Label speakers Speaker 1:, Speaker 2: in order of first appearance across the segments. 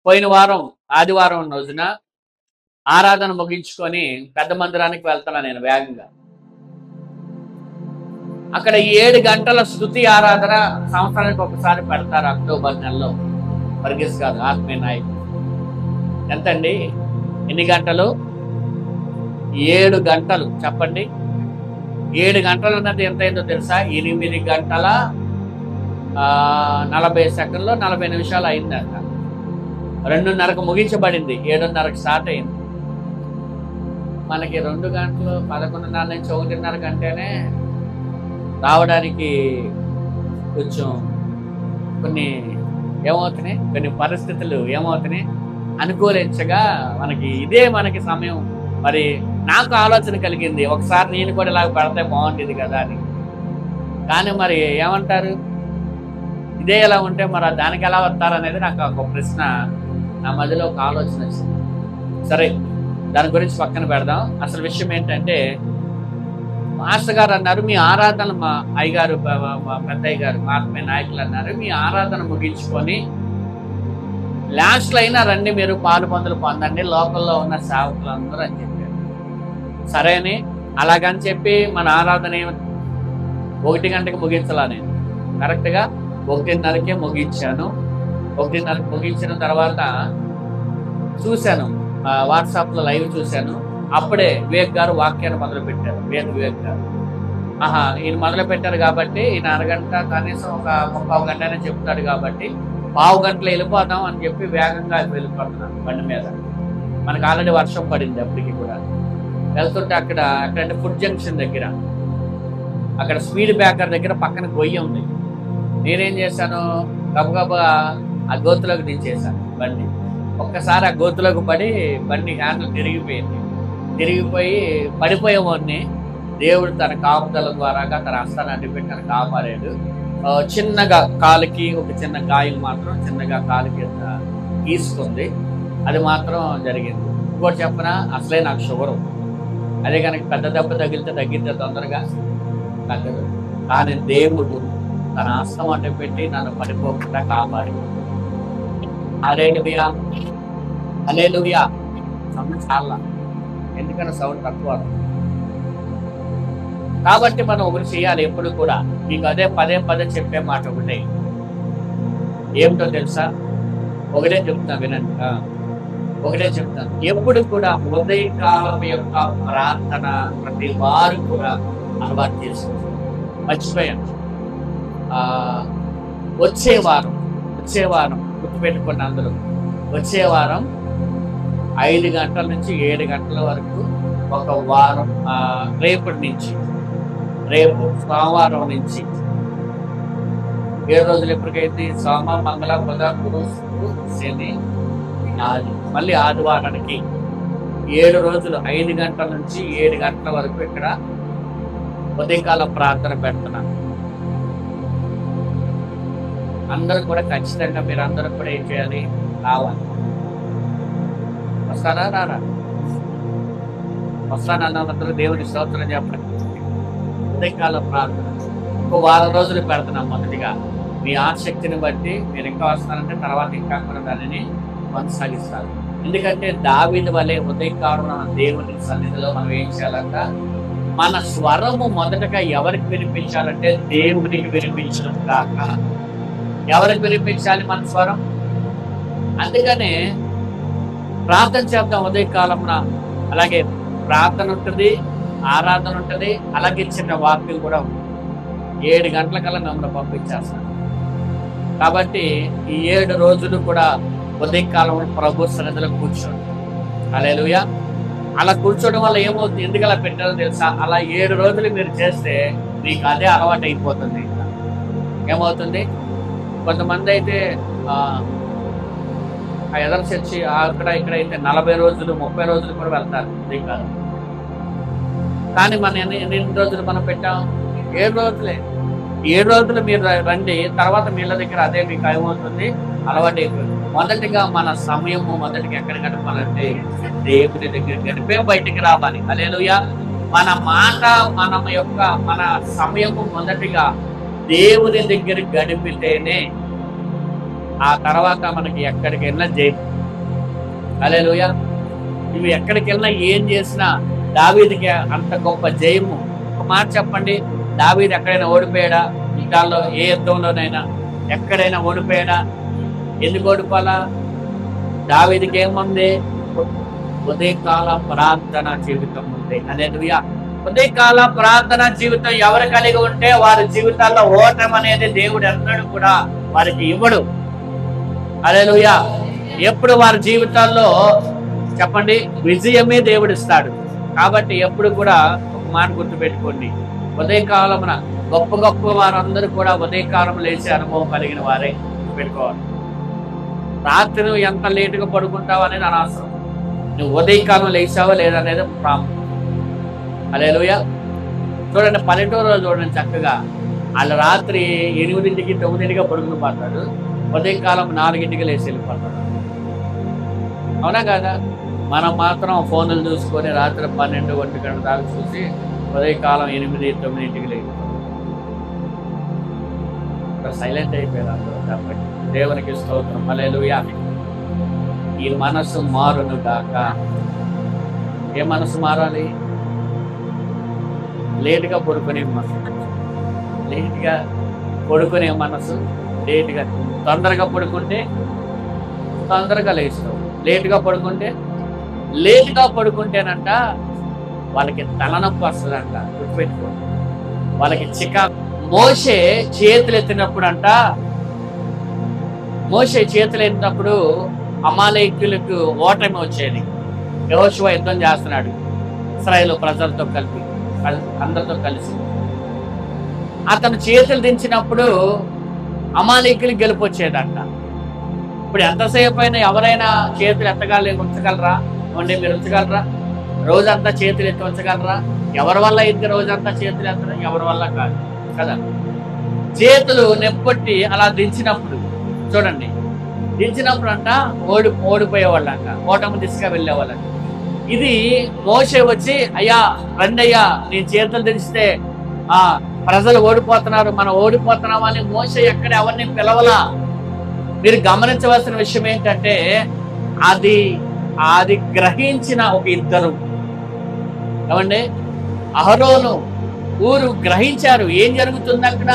Speaker 1: పోయిన వారం ఆదివారం రోజున ఆరాధన ముగించుకొని పెద్ద మందిరానికి వెళ్తాను నేను వేగంగా. అక్కడ 7 గంటల స్తుతి ఆరాధన సంవత్సరానికి ఒకసారి పెడతారు అక్టోబర్ నెలలో. వర్గీస్ గారు ఆత్మీయ నాయకుడు. ఎంతండి? ఎన్ని గంటలు? 7 గంటలు. చెప్పండి. 7 గంటలు అన్నది ఎంత అయిందో తెలుసా? 8 గంటల 40 సెకండ్లు 40 నిమిషాలు అయిందంట. 2:30కు ముగించబడింది, 7:30కి స్టార్ట్ అయింది. మనకి 2 గంటలు 11:30 నుంచి 1:30 కంటేనే రావడానికి కొంచెం కొన్ని ఏమవుతున్నాయి, కొన్ని పరిస్థితులు ఏమవుతున్నాయి అనుకూలించగా మనకి సమయం. మరి నాకు ఆలోచన కలిగింది, ఒకసారి నేను కూడా ఇలాగ పెడితే బాగుంటుంది కదా అని. కానీ మరి ఏమంటారు, ఇదే ఎలా ఉంటే మరి దానికి ఎలా వస్తారనేది నాకు ఒక ప్రశ్న నా మధ్యలో ఒక ఆలోచన వచ్చింది. సరే, దాని గురించి పక్కన పెడదాం. అసలు విషయం ఏంటంటే, మాస్టర్ గారు అన్నారు, మీ ఆరాధన, మా అయ్యగారు, మా పెద్దయ్య గారు, మా ఆత్మీయ నాయకులు అన్నారు, మీ ఆరాధన ముగించుకొని లాస్ట్లో అయినా రండి, మీరు పాలు పొందులు పొందండి లోకల్లో ఉన్న సేవకులందరూ అని చెప్పారు. సరే అని అలాగని చెప్పి మన ఆరాధన 1 గంటకి ముగించాలా? నేను కరెక్ట్గా 1:30కే ముగించాను. 1:30కి ముగించిన తర్వాత చూశాను, వాట్సాప్లో లైవ్ చూశాను. అప్పుడే వివేక్ గారు వాక్యాన్ని మొదలుపెట్టారు. వివేక్ గారు ఈయన మొదలు పెట్టారు కాబట్టి ఈయన అరగంట కనీసం ఒక 30 గంట అయినా చెప్తాడు కాబట్టి 15 గంటలు వెళ్ళిపోదాం అని చెప్పి వేగంగా వెళ్ళిపోతున్నాను బండి మీద. మనకు ఆల్రెడీ వర్షం పడింది అప్పటికి కూడా. వెళ్తుంటే అక్కడంటే ఫుడ్ జంక్షన్ దగ్గర, అక్కడ స్పీడ్ బ్రేకర్ దగ్గర పక్కన గొయ్యి ఉంది. నేనేం చేశాను, గబగబా ఆ గోతులోకి దించేశాను బండి. ఒక్కసారి ఆ గోతులోకి పడి బండి హ్యాండిల్ తిరిగిపోయి పడిపోయేవాడిని. దేవుడు తన కాపుదల ద్వారాగా తన హస్తాన్ని అడ్డుపెట్టి తను కాపాడాడు. చిన్నగా కాలుకి ఒక చిన్న గాయం మాత్రం చిన్నగా కాలుకి గీసుకుంది, అది మాత్రం జరిగింది. ఇంకోటి చెప్పనా, అసలే నాకు షుగరు. అదే కనుక పెద్ద దెబ్బ తగ్గితే తొందరగా తగ్గదు. కానీ దేవుడు తన హస్తం అడ్డుపెట్టి నన్ను పడిపోకుండా కాపాడి. హల్లెలూయా, హల్లెలూయా. చాలా, ఎందుకంటే సౌండ్ తక్కువ. కాబట్టి మనం ఒకటి చేయాలి ఎప్పుడు కూడా. మీకు అదే పదే చెప్పే మాట ఒకటే, ఏమిటో తెలుసా? ఒకటే చెప్తాను, వినండి. ఒకటే చెప్తాను, ఎప్పుడు కూడా ఉదయకాలం యొక్క ప్రార్థన ప్రతి వారు కూడా అలవాటు చేసుకోండి. మర్చిపోయాను, వచ్చే వారం గుర్తుపెట్టుకోండి అందరూ. వచ్చే వారం 5 గంటల నుంచి 7 గంటల వరకు ఒక వారం, రేపు సోమవారం నుంచి 7 రోజులు ఎప్పటికైతే సోమ, మంగళ, బుధ, గురు, శుక్ర, శని, ఆది, మళ్ళీ ఆదివారానికి 7 రోజులు 5 గంటల నుంచి 7 గంటల వరకు ఇక్కడ ఉదయకాల ప్రార్థన పెడుతున్నాను. అందరూ కూడా ఖచ్చితంగా మీరందరూ కూడా ఏం చేయాలి, రావాలి. వస్తారా? రారా? వస్తానన్నందరూ దేవుని స్తోత్రం చెప్పండి. ఉదయకాల ప్రార్థన ఒక వారం రోజులు పెడుతున్నాం. మొదటిగా మీ ఆసక్తిని బట్టి మీరు ఇంకా వస్తారంటే తర్వాత ఇంకా కూడా దానిని కొనసాగిస్తారు. ఎందుకంటే దావీదు వలె ఉదయకాలం దేవుని సన్నిధిలో మనం ఏం చేయాలంట, మన స్వరము మొదటగా ఎవరికి వినిపించాలంటే దేవునికి వినిపించడం కాక ఎవరికి వినిపించాలి మన స్వరం? అందుకనే ప్రార్థన చేద్దాం ఉదయకాలంలో. అలాగే ప్రార్థన ఉంటుంది, ఆరాధన ఉంటుంది, అలాగే చిన్న వాక్యం కూడా ఉంటుంది. 7 గంటల కల్లా మమ్మల్ని పంపించేస్తాను. కాబట్టి ఈ 7 రోజులు కూడా ఉదయకాలంలో ప్రభు సన్నిధిలో కూర్చోండి. హల్లెలూయా. అలా కూర్చోవడం వల్ల ఏమవుతుంది, ఎందుకు అలా పెట్టాలో తెలుసా? అలా 7 రోజులు మీరు చేస్తే మీకు అదే అలవాటు అయిపోతుంది. ఏమవుతుంది, కొంతమంది అయితే ఎదర చర్చి ఇక్కడ అయితే 40 రోజులు 30 రోజులు కూడా వెళ్తారు ఉదయకాలం. కానీ మనం ఎన్ని రోజులు మనం పెట్టాం? 7 రోజులే. 7 రోజులు మీరు రండి, తర్వాత మీళ్ళ దగ్గర అదే మీకు ఏమవుతుంది, అలవాటు అయిపోయింది. మొదటిగా మన సమయము మొదటిగా ఎక్కడ గడపాలంటే దేవుని దగ్గర గడిపే బయటికి రావాలి. హల్లెలూయా. మన మాట, మన సమయము మొదటిగా దేవుని దగ్గర గడిపితేనే ఆ తర్వాత మనకి ఎక్కడికి వెళ్ళినా జయం. హల్లెలూయా. నువ్వు ఎక్కడికి వెళ్ళినా ఏం చేసినా దావీదుకి అంత గొప్ప జయము. ఒక మాట చెప్పండి, దావీదు ఎక్కడైనా ఓడిపోయాడా? యుద్ధాల్లో ఏ యుద్ధంలోనైనా ఎక్కడైనా ఓడిపోయాడా? ఎందుకు ఓడిపోవాలా? దావీదుకి ఏముంది? ఉదయకాల ప్రార్థన జీవితం ఉంది. హల్లెలూయా. ఉదయకాల ప్రార్థన జీవితం ఎవరు కలిగి ఉంటే వారి జీవితాల్లో ఓటమి అనేది దేవుడు ఎన్నడూ కూడా వారికి ఇవ్వడు. హల్లెలూయా. ఎప్పుడు వారి జీవితాల్లో చెప్పండి విజయమే దేవుడు ఇస్తాడు. కాబట్టి ఎప్పుడు కూడా ఒక మాట గుర్తుపెట్టుకోండి, ఉదయకాలమున గొప్ప గొప్ప వారందరూ కూడా ఉదయకాలం లేచే అనుభవం కలిగిన వారే గుర్తుపెట్టుకోవాలి. రాత్రి నువ్వు ఎంత లేటుగా పడుకుంటావు అనేది అనవసరం. నువ్వు ఉదయకాలం లేచావా లేదనేది ప్రాముఖ్యం. హల్లెలూయా. చూడండి, పల్లెటూరులో చూడండి, చక్కగా వాళ్ళు రాత్రి 8కి 9గా పడుకుని పోతాడు, ఉదయకాలం 4కి లేచి వెళ్ళిపోతాడు. అవునా కదా? మనం మాత్రం ఫోన్లు చూసుకొని రాత్రి 12, 1 గంటల దాకా చూసి ఉదయకాలం 8, 9కి లేకపోతాం. సైలెంట్ అయిపోయారు కాబట్టి దేవునికి స్తోత్రం. హల్లెలూయా. ఈ మనసు మారును గాక. ఏ మనసు మారాలి? లేటుగా పడుకునే మనసు, లేటుగా పడుకునే మనసు, లేటుగా తొందరగా పడుకుంటే తొందరగా లేస్తావు, లేటుగా పడుకుంటేనంట వాళ్ళకి తలనొప్పి వస్తుందంట. గుర్తుపెట్టుకోండి, వాళ్ళకి మోషే చేతులు ఎత్తినప్పుడు అమాలేకీయులకు ఓటమి వచ్చేది. యెహోషువ యుద్ధం చేస్తున్నాడు ఇశ్రాయేలు ప్రజలతో కలిపి, అందరితో కలిసి. అతను చేతులు దించినప్పుడు అమాలేకీయులకు గెలుపు వచ్చేదంట. ఇప్పుడు ఎంతసేపు అయినా ఎవరైనా చేతులు ఉంచగలరా? అంటే మీరు ఉంచగలరా? రోజంతా చేతులు ఎత్తి ఉంచగలరా? ఎవరి వల్ల అయితే రోజంతా చేతులు ఎత్తడం? ఎవరి వల్ల కాదు కదా. చేతులు నెప్పొట్టి అలా దించినప్పుడు చూడండి, దించినప్పుడు అంట ఓడిపోయేవాళ్ళంట, ఓటమి దిశగా వెళ్ళేవాళ్ళంట. ఇది మోషే వచ్చి, అయ్యా రండయ్యా, నీ చేతులు దించితే ప్రజలు ఓడిపోతున్నారు, మనం ఓడిపోతున్నామని మోషే ఎక్కడ ఎవరిని పిలవలా. మీరు గమనించవలసిన విషయం ఏంటంటే అది గ్రహించిన ఒక ఇద్దరు ఏమండి, అహరోను ఊరు గ్రహించారు ఏం జరుగుతుంది అక్కడ.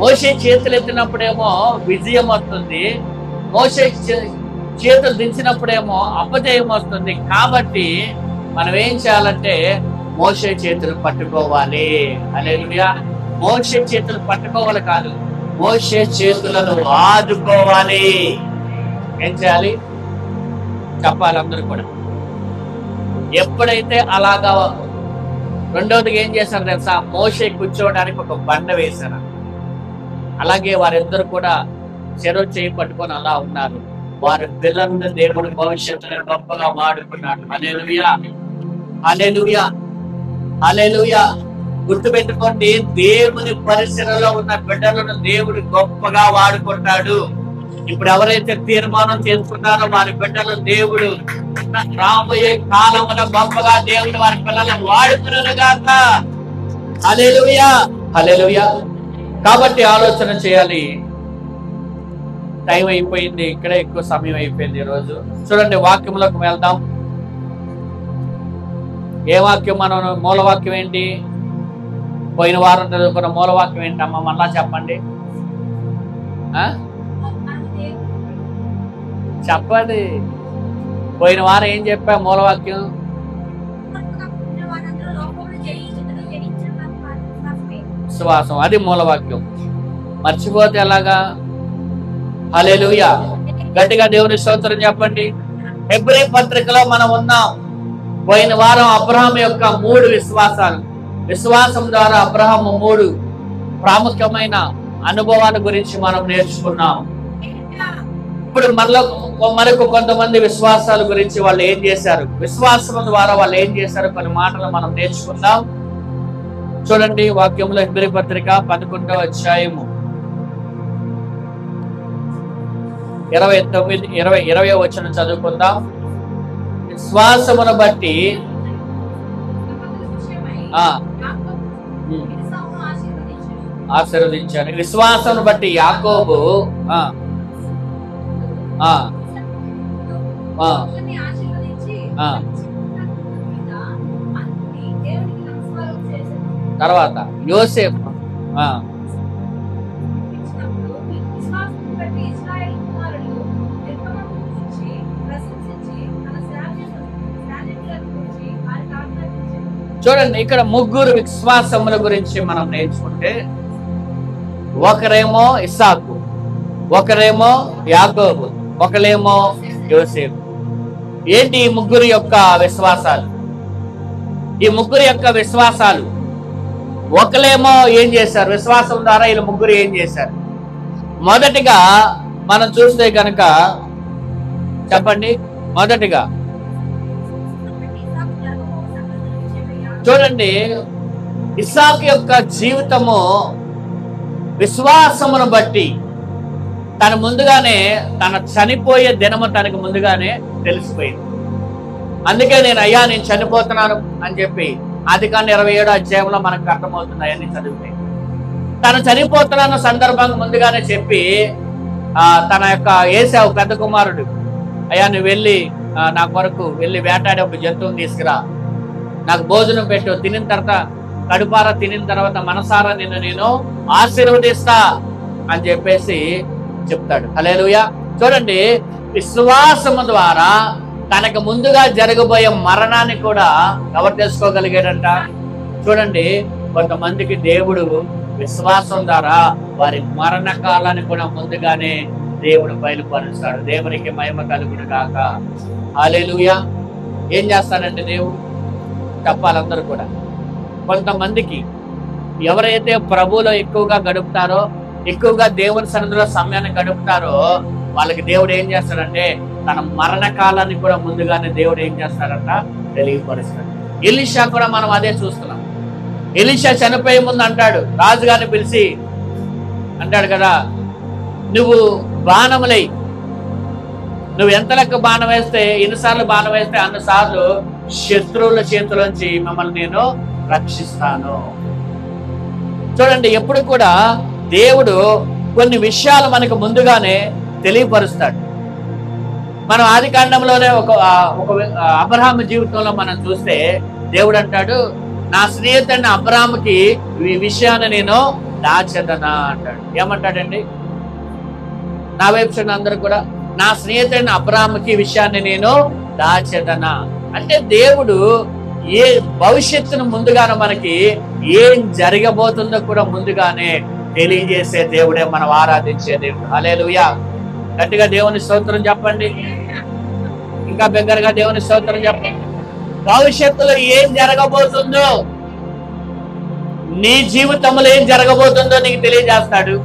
Speaker 1: మోషే చేతులు ఎత్తినప్పుడేమో విజయం వస్తుంది, మోషే చేతులు దించినప్పుడేమో అపజయం వస్తుంది. కాబట్టి మనం ఏం చేయాలంటే మోషే చేతులు పట్టుకోవాలి. హల్లెలూయా. మోషే చేతులు పట్టుకోవాలి కాదు, మోషే చేతులను ఆదుకోవాలి. ఏం చేయాలి చెప్పాలి అందరూ కూడా. ఎప్పుడైతే అలాగా రెండవదిగా ఏం చేశారు తెలుసా? మోషే కూర్చోవడానికి ఒక బండ వేశారు. అలాగే వారిద్దరు కూడా చెరో చేయి పట్టుకొని అలా ఉన్నారు. వారి పిల్లలను దేవుడి భవిష్యత్తులో గొప్పగా వాడుకున్నాడు. హల్లెలూయా, హల్లెలూయా, హల్లెలూయా. గుర్తుపెట్టుకోండి, దేవుని పరిసరలో ఉన్న బిడ్డలను దేవుడు గొప్పగా వాడుకుంటాడు. ఇప్పుడు ఎవరైతే తీర్మానం చేసుకున్నారో వారి బిడ్డలు దేవుడు రాబోయే కాలంలో గొప్పగా దేవుడు వారి పిల్లలను వాడుకున్నారుగాక. హల్లెలూయా, హల్లెలూయా. కాబట్టి ఆలోచన చేయాలి. టైం అయిపోయింది, ఇక్కడే ఎక్కువ సమయం అయిపోయింది ఈరోజు. చూడండి, వాక్యంలోకి వెళ్దాం. ఏ వాక్యం? మనం మూలవాక్యం ఏంటి? పోయిన వారం చదువుకున్న మూలవాక్యం ఏంటమ్మా? మళ్ళా చెప్పండి, చెప్పండి. పోయిన వారం ఏం చెప్పా? మూలవాక్యం విశ్వాసం, అది మూలవాక్యం. మర్చిపోతే ఎలాగా? హల్లెలూయా. గట్టిగా దేవుని స్తోత్రం చెప్పండి. హెబ్రీ పత్రికలో మనం ఉన్నాం. పోయిన వారం అబ్రహాం యొక్క 3 విశ్వాసాలు, విశ్వాసం ద్వారా అబ్రహాము 3 ప్రాముఖ్యమైన అనుభవాల గురించి మనం నేర్చుకున్నాం. ఇప్పుడు మరొక కొంతమంది విశ్వాసాల గురించి వాళ్ళు ఏం చేశారు, విశ్వాసం ద్వారా వాళ్ళు ఏం చేశారు, కొన్ని మాటలు మనం నేర్చుకుందాం. చూడండి వాక్యంలో, హెబ్రీ పత్రిక 11వ అధ్యాయము 20వ వచనం చదువుకుందాం. విశ్వాసమును బట్టి ఆశీర్వదించాను. విశ్వాసమును బట్టి యాకోబు తర్వాత యోసేపు చూడండి, ఇక్కడ ముగ్గురు విశ్వాసముల గురించి మనం నేర్చుకుంటే, ఒకరేమో ఇస్సాకు, ఒకరేమో యాకోబు, ఒకరేమో యోసేపు. ఏంటి ఈ ముగ్గురు యొక్క విశ్వాసాలు? ఈ ముగ్గురు యొక్క విశ్వాసాలు, ఒకరేమో ఏం చేశారు, విశ్వాసం ద్వారా వీళ్ళు ముగ్గురు ఏం చేశారు? మొదటిగా మనం చూస్తే కనుక చెప్పండి, మొదటిగా చూడండి, ఇస్సాకు యొక్క జీవితము విశ్వాసమును బట్టి తను ముందుగానే తన చనిపోయే దినము తనకు ముందుగానే తెలిసిపోయింది. అందుకే నేను చనిపోతున్నాను అని చెప్పి ఆదికాండం 27వ అధ్యాయంలో మనకు అర్థమవుతుంది. అవన్నీ చదివితే తను చనిపోతున్న సందర్భంగా ముందుగానే చెప్పి తన యొక్క ఏశావు పెద్ద కుమారుడు, అయ్యా నువ్వు వెళ్ళి నా కొరకు వెళ్ళి వేటాడే ఒక జంతువుని తీసుకురా, నాకు భోజనం పెట్టు, తినిన తర్వాత కడుపారా తినిన తర్వాత మనసారా నిన్ను నేను ఆశీర్వదిస్తా అని చెప్పేసి చెప్తాడు. హల్లెలూయా. చూడండి, విశ్వాసము ద్వారా తనకు ముందుగా జరగబోయే మరణాన్ని కూడా ఎవరు తెలుసుకోగలిగాడంట? చూడండి, కొంతమందికి దేవుడు విశ్వాసం ద్వారా వారి మరణ కాలాన్ని కూడా ముందుగానే దేవుడు బయలుపరుస్తాడు. దేవునికి మహిమ కలుగును గాక. హల్లెలూయా. ఏం చేస్తాడంటే దేవుడు చెప్పాలందరూ కూడా, కొంతమందికి ఎవరైతే ప్రభువులో ఎక్కువగా గడుపుతారో, ఎక్కువగా దేవుని సన్నిధిలో సమయాన్ని గడుపుతారో, వాళ్ళకి దేవుడు ఏం చేస్తాడంటే తన మరణ కాలాన్ని కూడా ముందుగానే దేవుడు ఏం చేస్తాడంట తెలియపరుస్తాడు. ఎలీషా కూడా మనం అదే చూస్తున్నాం. ఎలీషా చనిపోయే ముందు అంటాడు, రాజుగారిని పిలిచి అంటాడు కదా, నువ్వు బాణములై, నువ్వు ఎంత లెక్క బాణం వేస్తే, ఎన్నిసార్లు బాణం వేస్తే అన్నిసార్లు శత్రువుల చేతులోంచి మిమ్మల్ని నేను రక్షిస్తాను. చూడండి, ఎప్పుడు కూడా దేవుడు కొన్ని విషయాలు మనకు ముందుగానే తెలియపరుస్తాడు. మనం ఆదికాండంలోనే ఒక అబ్రహాము జీవితంలో మనం చూస్తే దేవుడు అంటాడు, నా స్నేహితుడిని అబ్రహాముకి ఈ విషయాన్ని నేను దాచెదనా అంటాడు. ఏమంటాడండి? నా వైపు చూడండి అందరూ కూడా, నా స్నేహితుడిని అబ్రహాముకి ఈ విషయాన్ని నేను దాచెదనా అంటే దేవుడు ఏ భవిష్యత్తును ముందుగానే మనకి ఏం జరగబోతుందో కూడా ముందుగానే తెలియజేసే దేవుడే మనం ఆరాధించే దేవుడు. హల్లెలూయా. గట్టిగా దేవుని స్తోత్రం చెప్పండి, ఇంకా బిగ్గరగా దేవుని స్తోత్రం చెప్పండి. భవిష్యత్తులో ఏం జరగబోతుందో, నీ జీవితంలో ఏం జరగబోతుందో నీకు తెలియజేస్తాడు.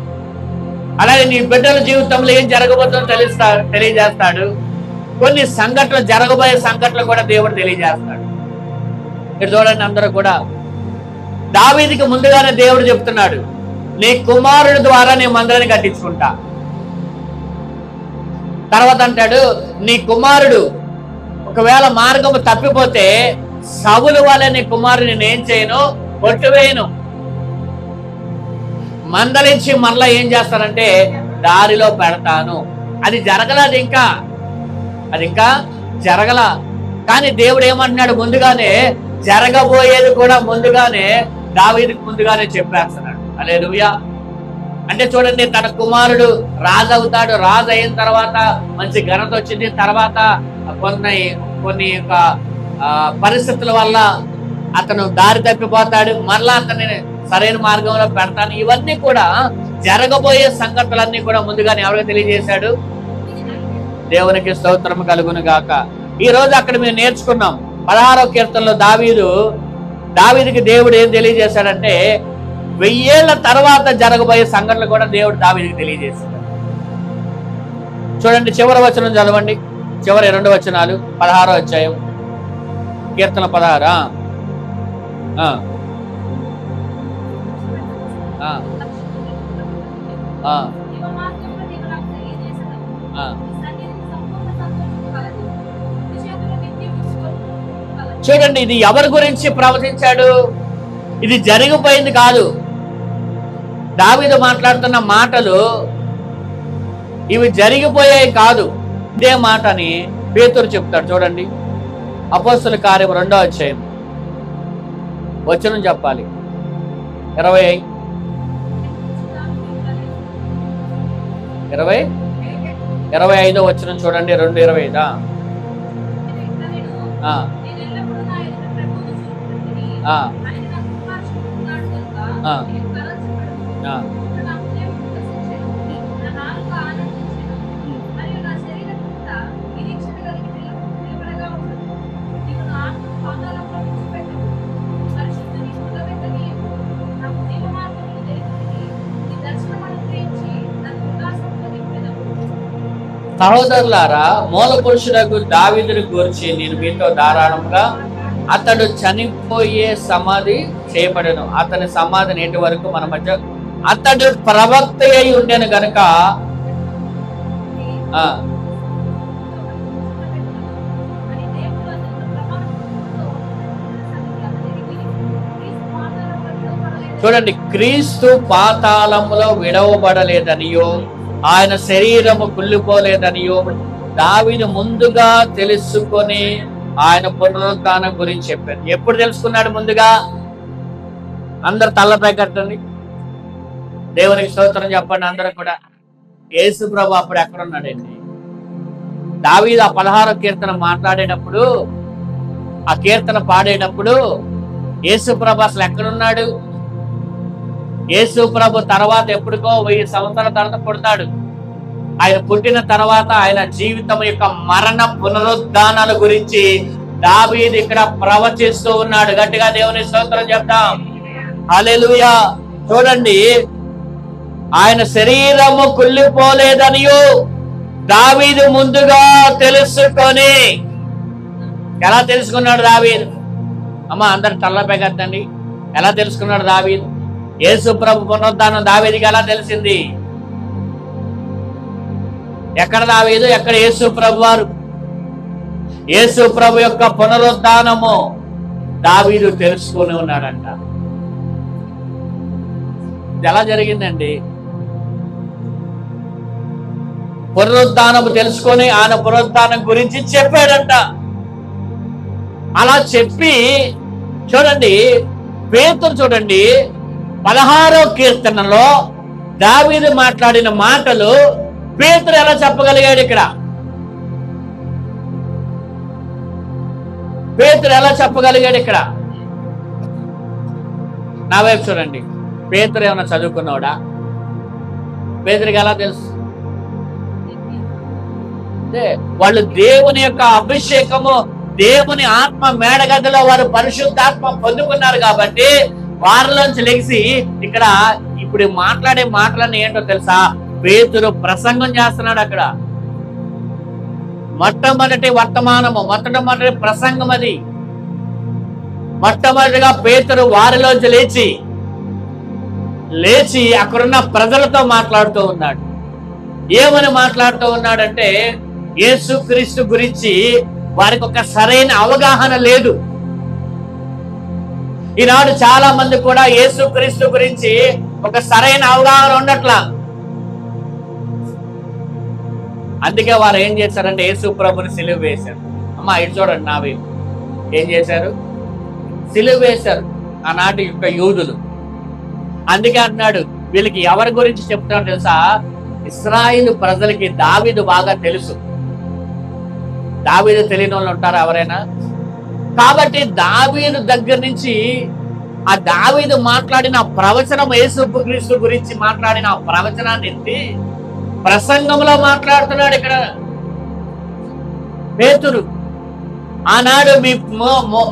Speaker 1: అలాగే నీ బిడ్డల జీవితంలో ఏం జరగబోతుందో తెలియజేస్తాడు. కొన్ని సంఘటనలు, జరగబోయే సంఘటనలు కూడా దేవుడు తెలియజేస్తాడు. మీరు చూడండి అందరూ కూడా, దావీదుకి ముందుగానే దేవుడు చెప్తున్నాడు, నీ కుమారుడి ద్వారా నీ మందిరాన్ని కట్టించుకుంటా. తర్వాత అంటాడు, నీ కుమారుడు ఒకవేళ మార్గము తప్పిపోతే సౌలు వలె నీ కుమారుని నేను చేయను, కొట్టివేయను, మందలించి మరలా ఏం చేస్తానంటే దారిలో పెడతాను. అది జరగలేదు, అది ఇంకా జరగల. కానీ దేవుడు ఏమంటున్నాడు, ముందుగానే జరగబోయేది కూడా ముందుగానే దావీదుకు ముందుగానే చెప్పేస్తున్నాడు. హల్లెలూయా. అంటే చూడండి, తన కుమారుడు రాజు అవుతాడు. రాజు అయిన తర్వాత మంచి ఘనత వచ్చింది. తర్వాత కొన్ని పరిస్థితుల వల్ల అతను దారి తప్పిపోతాడు. మరలా అతన్ని సరైన మార్గంలో పెడతాను. ఇవన్నీ కూడా జరగబోయే సంఘటనలన్నీ కూడా ముందుగానే ఎవరికి తెలియజేశాడు? దేవునికి స్తోత్రం కలుగును గాక. ఈ రోజు అక్కడ మేము నేర్చుకున్నాం 16వ కీర్తనలో దావీదుకి దేవుడు ఏం తెలియజేశాడంటే 1000 ఏళ్ల తర్వాత జరగబోయే సంఘటనలు కూడా దేవుడు దావీదుకి తెలియజేశాడు. చూడండి, చివరి వచనం చదవండి, చివరి 2 వచనాలు 16వ అధ్యాయం కీర్తన 16. చూడండి, ఇది ఎవరి గురించి ప్రవచించాడు? ఇది జరిగిపోయింది కాదు. దావీదు మాట్లాడుతున్న మాటలు ఇవి జరిగిపోయాయి కాదు. ఇదే మాటని పేతురు చెప్తాడు. చూడండి, అపోస్తుల కార్యం 2వ అధ్యాయం వచనం చెప్పాలి. 25వ వచనం చూడండి. 2:25. సహోదరులారా, మూల పురుషులకు దావీదుని గురించి నేను మీతో ధారాళంగా, అతడు చనిపోయే సమాధి చేయబడెను. అతని సమాధి నేటి వరకు మన మధ్య, అతడు ప్రవక్త అయి ఉండేను గనుక చూడండి, క్రీస్తు పాతాళములో విడవబడలేదనియో ఆయన శరీరము కుళ్ళిపోలేదనియో దావీదు ముందుగా తెలుసుకొని ఆయన పునరుద్ధానం గురించి చెప్పారు. ఎప్పుడు తెలుసుకున్నాడు? ముందుగా. అందరు తలపై కట్టండి, దేవునికి స్తోత్రం చెప్పండి. అందరూ కూడా యేసు ప్రభు అప్పుడు ఎక్కడున్నాడండి? దావీదు ఆ 16వ కీర్తన మాట్లాడేటప్పుడు, ఆ కీర్తన పాడేటప్పుడు యేసు ప్రభు అసలు ఎక్కడున్నాడు? యేసు ప్రభు తర్వాత ఎప్పుడుకో 1000 సంవత్సరాల తర్వాత పుడతాడు. ఆయన పుట్టిన తర్వాత ఆయన జీవితం యొక్క మరణ పునరుద్ధానాల గురించి దావీదు ఇక్కడ ప్రవచిస్తూ ఉన్నాడు. గట్టిగా దేవుని స్తోత్రం చెప్తాం. హల్లెలూయా. చూడండి, ఆయన శరీరము కుళ్ళిపోలేదనియో దావీదు ముందుగా తెలుసుకొని. ఎలా తెలుసుకున్నాడు దావీదు? అమ్మ అందరు తల్లపై కట్టండి. ఎలా తెలుసుకున్నాడు దావీదు? యేసు ప్రభు పునరుద్ధానం దావీదుకి ఎలా తెలిసింది? ఎక్కడ దావీదు, ఎక్కడ యేసు ప్రభు వారు? యేసు ప్రభు యొక్క పునరుద్ధానము దావీదు తెలుసుకొని ఉన్నాడంట. ఇది ఎలా జరిగిందండి? పునరుద్ధానము తెలుసుకొని ఆయన పునరుద్ధానం గురించి చెప్పాడంట. అలా చెప్పి చూడండి, పేతురు చూడండి 16వ కీర్తనలో దావీదు మాట్లాడిన మాటలు పేతురు ఎలా చెప్పగలిగాడు? ఇక్కడ పేతురు ఎలా చెప్పగలిగాడు? ఇక్కడ నా వైపు చూడండి. పేతురు ఏమైనా చదువుకున్నాడా? పేతురికి ఎలా తెలుసు? వాళ్ళు దేవుని యొక్క అభిషేకము, దేవుని ఆత్మ మేడగదిలో వారు పరిశుద్ధాత్మ పొందుకున్నారు కాబట్టి వారిలోంచి లెగిసి ఇక్కడ ఇప్పుడు మాట్లాడే మాటలన్నీ ఏంటో తెలుసా? పేతురు ప్రసంగం చేస్తున్నాడు. అక్కడ మొట్టమొదటి వర్తమానము, మొట్టమొదటి ప్రసంగం అది. మొట్టమొదటిగా పేతురు వారిలోంచి లేచి అక్కడున్న ప్రజలతో మాట్లాడుతూ ఉన్నాడు. ఏమని మాట్లాడుతూ ఉన్నాడంటే, యేసుక్రీస్తు గురించి వారికి ఒక సరైన అవగాహన లేదు. ఈనాడు చాలా మంది కూడా యేసుక్రీస్తు గురించి ఒక సరైన అవగాహన ఉండట్లా. అందుకే వారు ఏం చేశారంటే యేసు ప్రభుని సిలువ వేశారు. అమ్మా ఇటు చూడండి, నావి ఏం చేశారు? సిలువ వేశారు ఆనాటి యొక్క యూదులు. అందుకే అంటున్నాడు, వీళ్ళకి ఎవరి గురించి చెప్తాడు తెలుసా? ఇశ్రాయేలు ప్రజలకి దావీదు బాగా తెలుసు. దావీదు తెలియని వాళ్ళు ఉంటారా ఎవరైనా? కాబట్టి దావీదు దగ్గర నుంచి ఆ దావీదు మాట్లాడిన ప్రవచనం, యేసుక్రీస్తు గురించి మాట్లాడిన ఆ ప్రవచనాన్ని ఎత్తి ప్రసంగంలో మాట్లాడుతున్నాడు ఇక్కడ పేతురు. ఆనాడు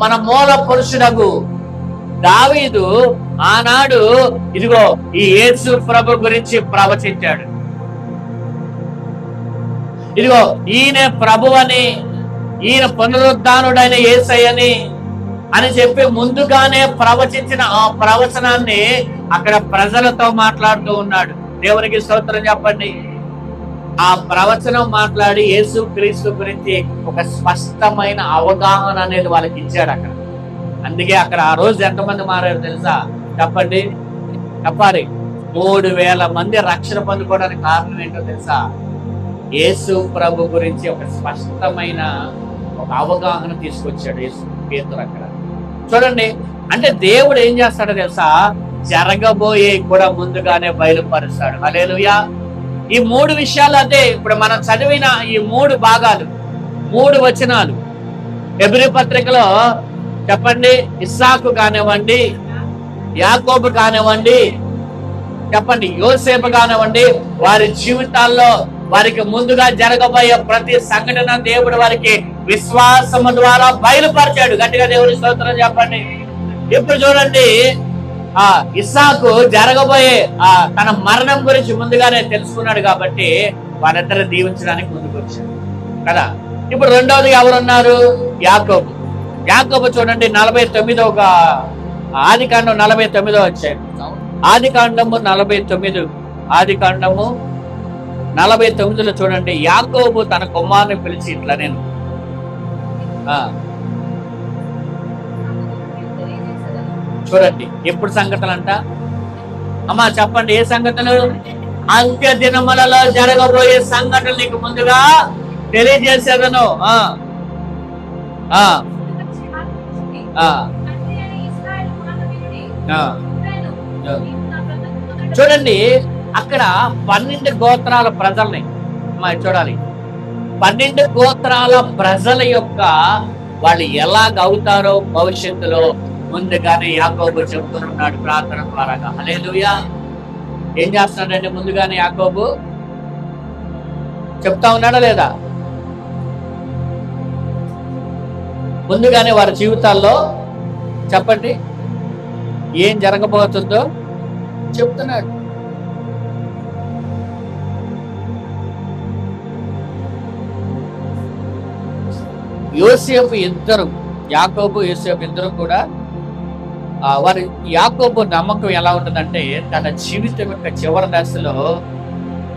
Speaker 1: మన మూల పురుషుడగు దావీదు ఆనాడు ఇదిగో ఈ యేసు ప్రభు గురించి ప్రవచించాడు. ఇదిగో ఈయన ప్రభు అని, ఈయన పునరుద్ధానుడైన యేసయ్యని అని చెప్పి ముందుగానే ప్రవచించిన ఆ ప్రవచనాన్ని అక్కడ ప్రజలతో మాట్లాడుతూ ఉన్నాడు. దేవునికి స్తోత్రం చెప్పండి. ఆ ప్రవచనం మాట్లాడి యేసుక్రీస్తు గురించి ఒక స్పష్టమైన అవగాహన అనేది వాళ్ళకి ఇచ్చాడు అక్కడ. అందుకే అక్కడ ఆ రోజు ఎంతమంది మారారు తెలుసా? చెప్పండి, చెప్పాలి. 3000 మంది రక్షణ పొందుకోవడానికి కారణం ఏంటో తెలుసా? యేసు ప్రభు గురించి ఒక స్పష్టమైన ఒక అవగాహన తీసుకొచ్చాడు యేసు పేతురు అక్కడ. చూడండి, అంటే దేవుడు ఏం చేస్తాడో తెలుసా, జరగబోయే కూడా ముందుగానే బయలుపరుస్తాడు. హల్లెలూయా. ఈ 3 విషయాలు అంటే ఇప్పుడు మనం చదివిన ఈ 3 భాగాలు, 3 వచనాలు హెబ్రీ పత్రికలో చెప్పండి, ఇస్సాకు కానివ్వండి, యాకోబు కానివ్వండి, చెప్పండి యోసేపు కానివ్వండి, వారి జీవితాల్లో వారికి ముందుగా జరగబోయే ప్రతి సంఘటన దేవుడు వారికి విశ్వాసము ద్వారా బయలుపరిచాడు. గట్టిగా దేవుని స్తోత్రం చెప్పండి. ఇప్పుడు చూడండి, ఇస్సాకు జరగబోయే తన మరణం గురించి ముందుగానే తెలుసుకున్నాడు కాబట్టి వారిద్దరు దీవించడానికి ముందుకు వచ్చాడు కదా. ఇప్పుడు రెండవది ఎవరున్నారు? యాకోబు. యాకోబు చూడండి 49వ ఆదికాండం 49వ అధ్యాయం. ఆదికాండము 49, ఆదికాండము 49లో చూడండి, యాకోబు తన కుమారుని పిలిచి ఇట్లా, నేను చూడండి ఎప్పుడు సంగతులు అంట అమ్మా చెప్పండి, ఏ సంగతులు? అంత్య దినములలో జరగబోయే సంఘటనలు నీకు ముందుగా తెలియజేసేదను. చూడండి, అక్కడ 12 గోత్రాల ప్రజల్ని చూడాలి. 12 గోత్రాల ప్రజల యొక్క వాళ్ళు ఎలాగవుతారో భవిష్యత్తులో ముందుగానే యాకోబు చెప్తున్నాడు ప్రార్థన ద్వారా. హల్లెలూయా. ఏం చేస్తున్నాడంటే ముందుగానే యాకోబు చెప్తా ఉన్నాడా లేదా? ముందుగానే వారి జీవితాల్లో చెప్పండి ఏం జరగబోతుందో చెప్తున్నాడు. యోసేపు ఇద్దరు, యాకోబు యోసేపు ఇద్దరు కూడా వారి యాకోబు నమ్మకం ఎలా ఉంటుందంటే తన జీవితం యొక్క చివరి దశలో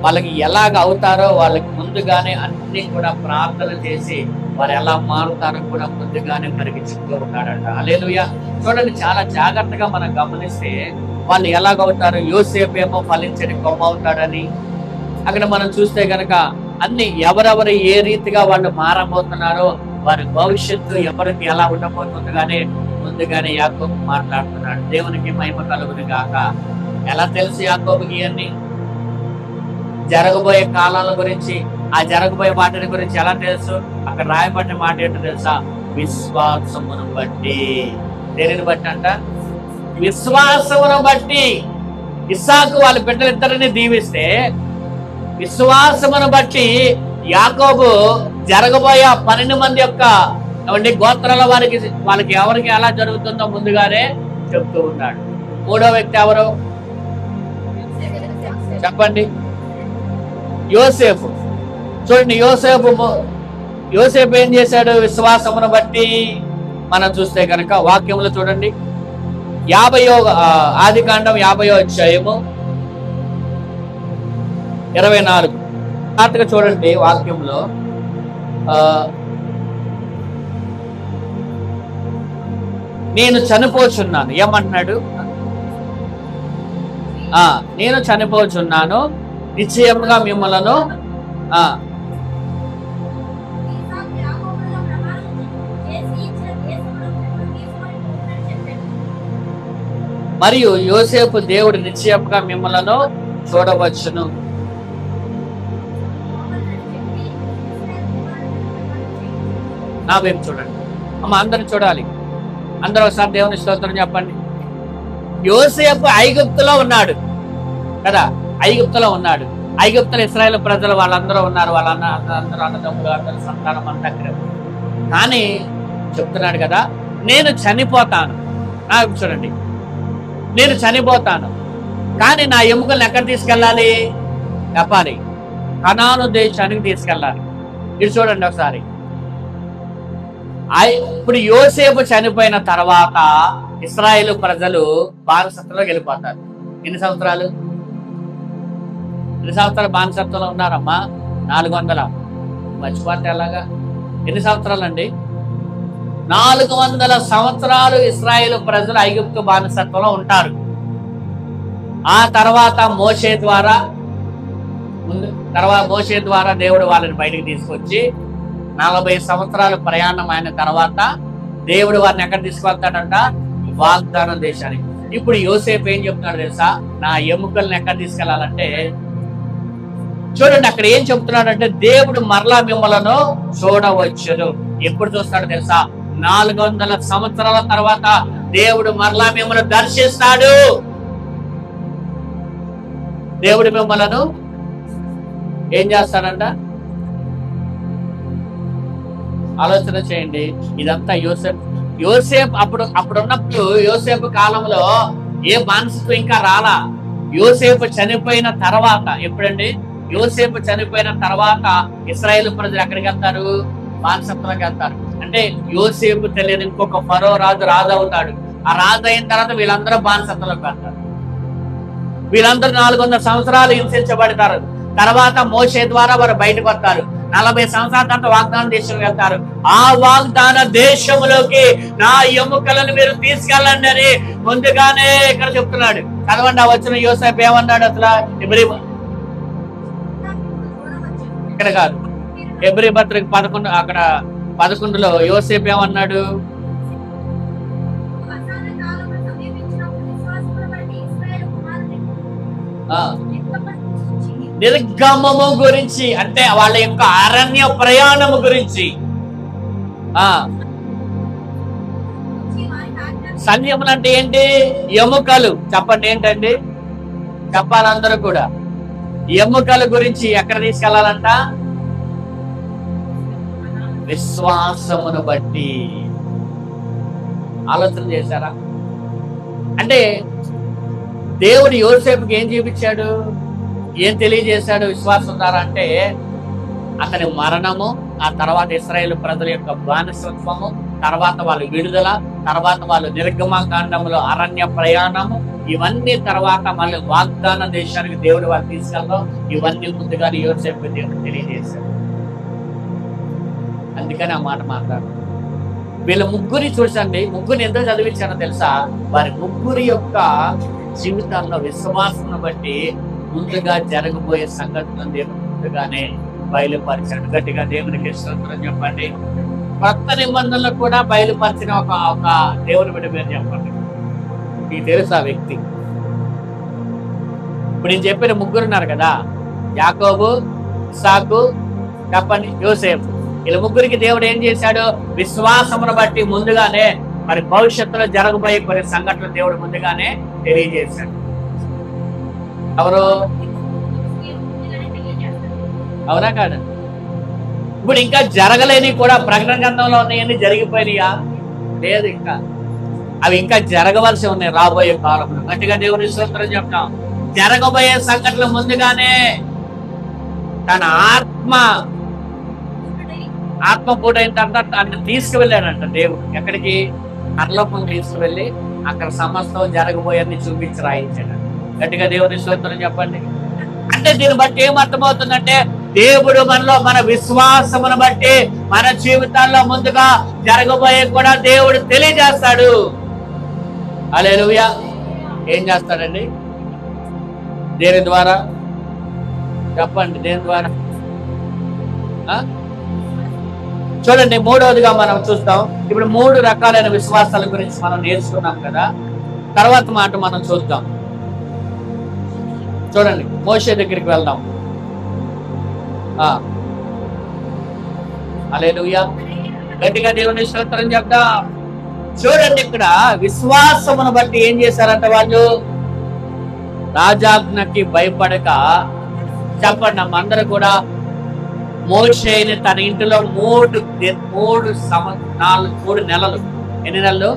Speaker 1: వాళ్ళకి ఎలాగ అవుతారో వాళ్ళకి ముందుగానే అన్ని కూడా ప్రార్థన చేసి వారు ఎలా మారుతారో కూడా ముందుగానే మనకి చెప్తూ ఉన్నాడంట. హల్లెలూయా. చూడండి, చాలా జాగ్రత్తగా మనం గమనిస్తే వాళ్ళు ఎలాగవుతారు. యోసేపు ఏమో ఫలించని కొమ్మ అవుతాడని అక్కడ మనం చూస్తే గనక అన్ని ఎవరెవరు ఏ రీతిగా వాళ్ళు మారబోతున్నారో వారి భవిష్యత్తు ఎవరికి ఎలా ఉండబోతుంది కానీ ముందుగానే యాకోబు మాట్లాడుతున్నాడు. దేవునికి మహిమ కలుగును గాక. ఎలా తెలుసు యాకోబుకి అన్ని జరగబోయే కాలాల గురించి, ఆ జరగబోయే వాటిని గురించి ఎలా తెలుసు? అక్కడ రాయబడిన మాట ఏంటో తెలుసా? విశ్వాసమును బట్టి. దేనిని బట్టి అంట? విశ్వాసమును బట్టి. ఇస్సాకు వాళ్ళ బిడ్డలిద్దరిని దీవిస్తే విశ్వాసమును బట్టి యాకోబు జరగబోయే 12 మంది యొక్క గోత్రాల వాళ్ళకి ఎవరికి ఎలా జరుగుతుందో ముందుగానే చెప్తూ ఉన్నాడు. 3వ వ్యక్తి ఎవరు చెప్పండి? యోసేపు. చూడండి, యోసేపు ఏం చేశాడు? విశ్వాసమును బట్టి. మనం చూస్తే కనుక వాక్యంలో చూడండి, 50వ ఆదికాండం 50వ అధ్యాయము 24 జాగ్రత్తగా చూడండి వాక్యంలో. నేను చనిపోచున్నాను ఏమంటున్నాడు? నేను చనిపోచున్నాను, నిశ్చయంగా మిమ్మలను మరియు యోసేపు దేవుడు నిశ్చయంగా మిమ్మలను చూడవచ్చును. నా వైపు చూడండి అమ్మ, అందరూ చూడాలి. అందరూ ఒకసారి దేవుని స్తోత్రం చెప్పండి. యోసేపు ఐగుప్తులో ఉన్నాడు కదా, ఐగుప్తులో ఉన్నాడు. ఐగుప్తులో ఇశ్రాయేలు ప్రజలు వాళ్ళందరూ ఉన్నారు, వాళ్ళందరూ అన్నదమ్ములు, అందరూ సంతానం అంతా. కానీ చెప్తున్నాడు కదా, నేను చనిపోతాను. నా వైపు చూడండి, నేను చనిపోతాను, కానీ నా ఎముకలను ఎక్కడ తీసుకెళ్ళాలి? చెప్పాలి, కనాను దేశానికి తీసుకెళ్ళాలి. ఇది చూడండి ఒకసారి. ఇప్పుడు యోసేపు చనిపోయిన తర్వాత ఇశ్రాయేలు ప్రజలు బానిసత్వంలోకి వెళ్ళిపోతారు. ఎన్ని సంవత్సరాలు బానిసత్వంలో ఉన్నారమ్మా? 400. మర్చిపోతే ఎలాగా? ఎన్ని సంవత్సరాలు అండి? 400 సంవత్సరాలు ఇశ్రాయేలు ప్రజలు ఐగుప్తు బానిసత్వంలో ఉంటారు. ఆ తర్వాత మోషే ద్వారా తర్వాత మోషే ద్వారా దేవుడు వాళ్ళని బయటికి తీసుకొచ్చి 40 సంవత్సరాలు ప్రయాణం అయిన తర్వాత దేవుడు వారిని ఎక్కడ తీసుకెళ్తాడంట? వాగ్దానం దేశానికి. ఇప్పుడు యోసేపు ఏం చెప్తున్నాడు తెలుసా? నా ఎముకల్ని ఎక్కడ తీసుకెళ్లాలంటే, చూడండి అక్కడ ఏం చెప్తున్నాడంటే, దేవుడు మరలా మిమ్మలను చూడవచ్చును. ఎప్పుడు చూస్తాడు తెలుసా? 400 సంవత్సరాల తర్వాత దేవుడు మరలా మిమ్మల్ని దర్శిస్తాడు. దేవుడు మిమ్మలను ఏం చేస్తాడంట? ఆలోచన చేయండి. ఇదంతా యోసేపు అప్పుడున్నప్పుడు యోసేపు కాలంలో ఏ బానిసత్వం ఇంకా రాలా. యోసేపు చనిపోయిన తర్వాత, ఎప్పుడండి? యోసేపు చనిపోయిన తర్వాత ఇశ్రాయేలు ప్రజలు ఎక్కడికి వెళ్తారు? బానిసత్వంకి వెళ్తారు. అంటే యోసేపు తెలియని ఇంకొక ఫరో రాజు అవుతాడు. ఆ రాజు అయిన తర్వాత వీళ్ళందరూ బానిసత్వంలోకి వెళ్తారు. వీళ్ళందరూ 400 సంవత్సరాలు హింసించబడతారు. తర్వాత మోషే ద్వారా వారు బయటకు వస్తారు. 40 సంవత్సరాల తర్వాత వాగ్దాన దేశంలోకి వెళ్తారు. ఆ వాగ్దాన దేశంలోకి నా ఎముకలను మీరు తీసుకెళ్ళండి అని ముందుగానే ఇక్కడ చెప్తున్నాడు. చదవండి ఆ వచ్చిన యోసేపు ఏమన్నాడు అసలు? ఇక్కడ కాదు, హెబ్రీ పత్రిక 11 అక్కడ 11లో యోసేపు ఏమన్నాడు? నిర్గమము గురించి, అంటే వాళ్ళ యొక్క అరణ్య ప్రయాణము గురించి. సన్యములు అంటే ఏంటి? ఎముకలు. చెప్పండి ఏంటండి? చెప్పాలందరూ కూడా. ఎముకల గురించి ఎక్కడ తీసుకెళ్లాలంట? విశ్వాసమును బట్టి. ఆలోచన చేశారా? అంటే దేవుడు యోసేపుకి ఏం చూపించాడు? ఏం తెలియజేశాడు విశ్వాసం ద్వారా అంటే? అతని మరణము, ఆ తర్వాత ఇశ్రాయేలు ప్రజల యొక్క బానిసత్వము, తర్వాత వాళ్ళ విడుదల, తర్వాత వాళ్ళు నిర్గమకాండంలో అరణ్య ప్రయాణము, ఇవన్నీ తర్వాత మళ్ళీ వాగ్దాన దేశానికి దేవుడు వాళ్ళు తీసుకెళ్దాం, ఇవన్నీ ముందుగానే యోసేపుకి దేవుడు తెలియజేశాడు. అందుకని ఆ మాట మాట్లాడు. వీళ్ళ ముగ్గురిని చూసండి, ముగ్గురిని ఎంతో చదివించానో తెలుసా? వారి ముగ్గురి యొక్క జీవితాల్లో విశ్వాసం బట్టి ముందుగా జరగబోయే సంఘటనలు దేవుడు ముందుగానే బయలుపరిచాడు. గట్టిగా దేవునికి స్తోత్రం చెప్పండి. కొత్త నిబంధనలు కూడా బయలుపరిచిన ఒక దేవుని బిడ్డ పేరు చెప్పండి. మీకు తెలుసు ఆ వ్యక్తి? ఇప్పుడు నేను చెప్పిన ముగ్గురు ఉన్నారు కదా, యాకోబు, ఇస్సాకు, చెప్పండి, యోసేపు. వీళ్ళ ముగ్గురికి దేవుడు ఏం చేశాడు? విశ్వాసమును బట్టి ముందుగానే మరి భవిష్యత్తులో జరగబోయే కొన్ని సంఘటనలు దేవుడు ముందుగానే తెలియజేశాడు. ఎవరు? అవునా కాదు? ఇప్పుడు ఇంకా జరగలేని కూడా ప్రకటన గ్రంథంలో ఉన్నాయని జరిగిపోయినాయా? లేదు, ఇంకా అవి ఇంకా జరగవలసి ఉన్నాయి రాబోయే కాలంలో. గట్టిగా దేవుని స్తోత్రం చెప్తాం. జరగబోయే సంఘటనలు ముందుగానే తన ఆత్మ పూటైన తర్వాత అన్ని తీసుకువెళ్ళాడంట దేవుడు. ఎక్కడికి? పరలోకం తీసుకువెళ్ళి అక్కడ సమస్తం జరగబోయని చూపించి రాయించాడు. గట్టిగా దేవుని స్తోత్రం చెప్పండి. అంటే దీన్ని బట్టి ఏమర్థమవుతుందంటే, దేవుడు మనలో మన విశ్వాసమును బట్టి మన జీవితాల్లో ముందుగా జరగబోయే కూడా దేవుడు తెలియజేస్తాడు. హల్లెలూయా. ఏం చేస్తాడండి? దేని ద్వారా? చెప్పండి, దేని ద్వారా? చూడండి, మూడవదిగా మనం చూస్తాం. ఇప్పుడు 3 రకాలైన విశ్వాసాల గురించి మనం నేర్చుకున్నాం కదా. తర్వాత మాట మనం చూద్దాం. చూడండి, మోషే దగ్గరికి వెళ్దాం. హల్లెలూయా. గట్టిగా దేవుని స్తోత్రం చెప్దాం. చూడండి, ఇక్కడ విశ్వాసమును బట్టి ఏం చేశారంట వాళ్ళు? రాజాజ్ఞకి భయపడక, చెప్పండి అందరూ కూడా, మోషేని తన ఇంటిలో 3 నెలలు, ఎన్ని నెలలు?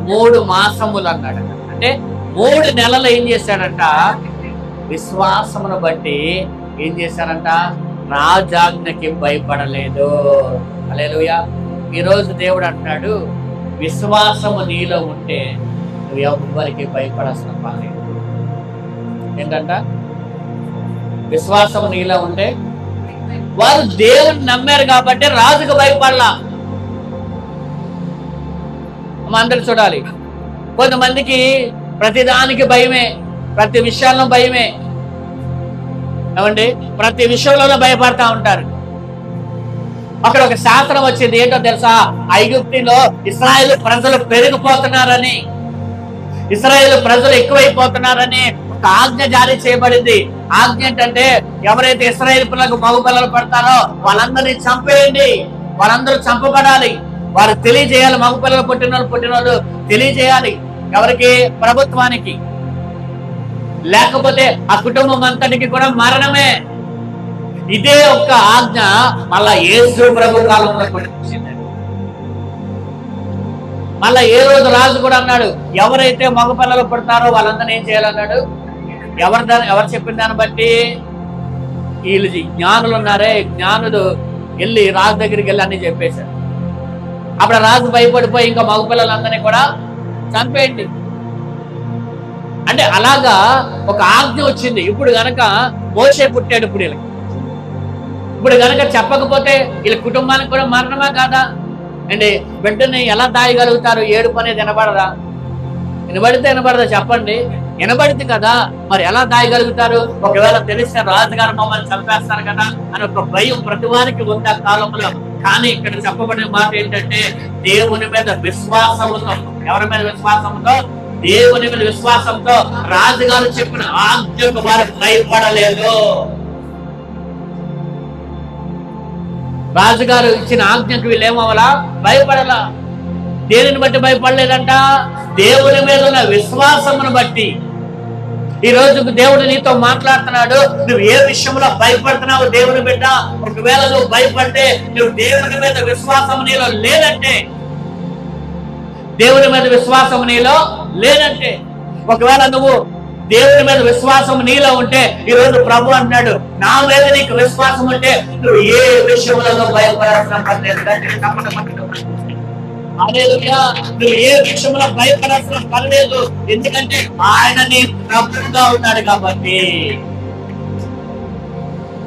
Speaker 1: 3 మాసములు అన్నాడు. అంటే 3 నెలలు ఏం చేశాడంట? విశ్వాసమును బట్టి ఏం చేశారంట? రాజాజ్ఞకి భయపడలేదు. హల్లెలూయా. ఈరోజు దేవుడు అంటాడు, విశ్వాసము నీలో ఉంటే నువ్వు ఎవరికి భయపడాల్సిన పని లేదు. ఏంటంట? విశ్వాసము నీలో ఉంటే, వారు దేవుని నమ్మారు కాబట్టి రాజుకు భయపడలా. అందరు చూడాలి, కొంతమందికి ప్రతిదానికి భయమే, ప్రతి విషయాల్లో భయమే. ఏమండి, ప్రతి విషయంలోనూ భయపడతా ఉంటారు. అక్కడ ఒక శాస్త్రం వచ్చింది, ఏంటో తెలుసా? ఐగుప్తులో ఇశ్రాయేలు ప్రజలు పెరిగిపోతున్నారని, ఇశ్రాయేలు ప్రజలు ఎక్కువైపోతున్నారని ఒక ఆజ్ఞ జారీ చేయబడింది. ఆజ్ఞ ఏంటంటే, ఎవరైతే ఇశ్రాయేలు పిల్లలకు మగ పిల్లలు పడతారో వాళ్ళందరినీ చంపేయండి, వాళ్ళందరూ చంపబడాలి. వారు తెలియజేయాలి, మగ పిల్లలు పుట్టినోళ్ళు తెలియజేయాలి. ఎవరికి? ప్రభుత్వానికి. లేకపోతే ఆ కుటుంబం అంతటికి కూడా మరణమే. ఇదే ఒక్క ఆజ్ఞ మళ్ళా యేసు ప్రభు కాలంలో వచ్చింది. మళ్ళా ఏ రోజు రాజు కూడా అన్నాడు, ఎవరైతే మగ పిల్లలు పుడతారో వాళ్ళందరినీ ఏం చేయాలన్నాడు. ఎవరు చెప్పిన దాన్ని బట్టి? వీళ్ళు జ్ఞానులు ఉన్నారే, జ్ఞానులు వెళ్ళి రాజు దగ్గరికి వెళ్ళి అన్ని చెప్పేశారు. అప్పుడు రాజు భయపడిపోయి ఇంకా మగ పిల్లలందరినీ కూడా చంపేయండి అంటే అలాగా ఒక ఆజ్ఞ వచ్చింది. ఇప్పుడు గనక మోషే పుట్టాడు, ఇప్పుడు గనక చెప్పకపోతే వీళ్ళ కుటుంబానికి కూడా మరణమా కాదా అండి? బిడ్డని ఎలా దాయగలుగుతారు? ఏడుపు అనేది వినబడదా? వినబడదా చెప్పండి? వినబడితే కదా, మరి ఎలా దాయగలుగుతారు? ఒకవేళ తెలిస్తే రాజుగారు మమ్మల్ని చంపేస్తారు కదా అని ఒక భయం ప్రతి వారికి ఉంది ఆ కాలంలో. కానీ ఇక్కడ చెప్పబడిన మాట ఏంటంటే, దేవుని మీద విశ్వాసంతో, ఎవరి మీద విశ్వాసంతో? దేవుని మీద విశ్వాసంతో రాజుగారు చెప్పిన ఆజ్ఞకు వారు భయపడలేదు. రాజుగారు ఇచ్చిన ఆజ్ఞకు వీళ్ళు ఏమవ్వాలా? భయపడాలా. దేనిని బట్టి భయపడలేదంట? దేవుని మీద ఉన్న విశ్వాసమును బట్టి. ఈ రోజు దేవుడు నీతో మాట్లాడుతున్నాడు. నువ్వు ఏ విషయంలో భయపడుతున్నావు దేవుని బిడ్డ? ఒకవేళ నువ్వు భయపడితే, నువ్వు దేవుని మీద విశ్వాసం నీలో లేదంటే, దేవుని మీద విశ్వాసం నీలో లేదంటే, ఒకవేళ నువ్వు దేవుని మీద విశ్వాసం నీలో ఉంటే, ఈ రోజు ప్రభు అంటున్నాడు, నా మీద నీకు విశ్వాసం ఉంటే నువ్వు ఏ విషయంలో భయపడాల్సిన పని లేదు. నువ్వు ఏ విషయంలో భయపడాల్సిన పని లేదు. ఎందుకంటే ఆయన నీ ప్రభువుగా ఉన్నాడు కాబట్టి.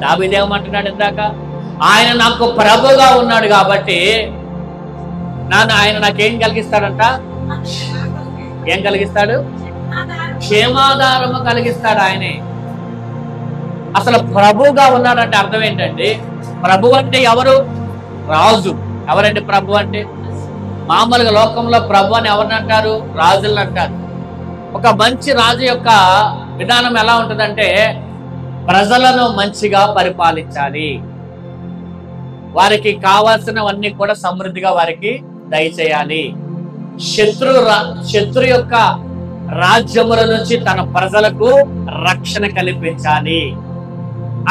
Speaker 1: దావీదు ఏమంటున్నాడు ఇందాక? ఆయన నాకు ప్రభువుగా ఉన్నాడు కాబట్టి ఆయన నాకేం కలిగిస్తాడంట? ఏం కలిగిస్తాడు? క్షేమాధారము కలిగిస్తాడు ఆయనే. అసలు ప్రభువుగా ఉన్నాడంటే అర్థం ఏంటండి? ప్రభు అంటే ఎవరు? రాజు. ఎవరండి ప్రభు అంటే? మామూలుగా లోకంలో ప్రభు అని ఎవరిని అంటారు? రాజులను అంటారు. ఒక మంచి రాజు యొక్క విధానం ఎలా ఉంటుందంటే, ప్రజలను మంచిగా పరిపాలించాలి, వారికి కావాల్సినవన్నీ కూడా సమృద్ధిగా వారికి దయచేయాలి, శత్రు యొక్క రాజ్యముల నుంచి తన ప్రజలకు రక్షణ కల్పించాలి,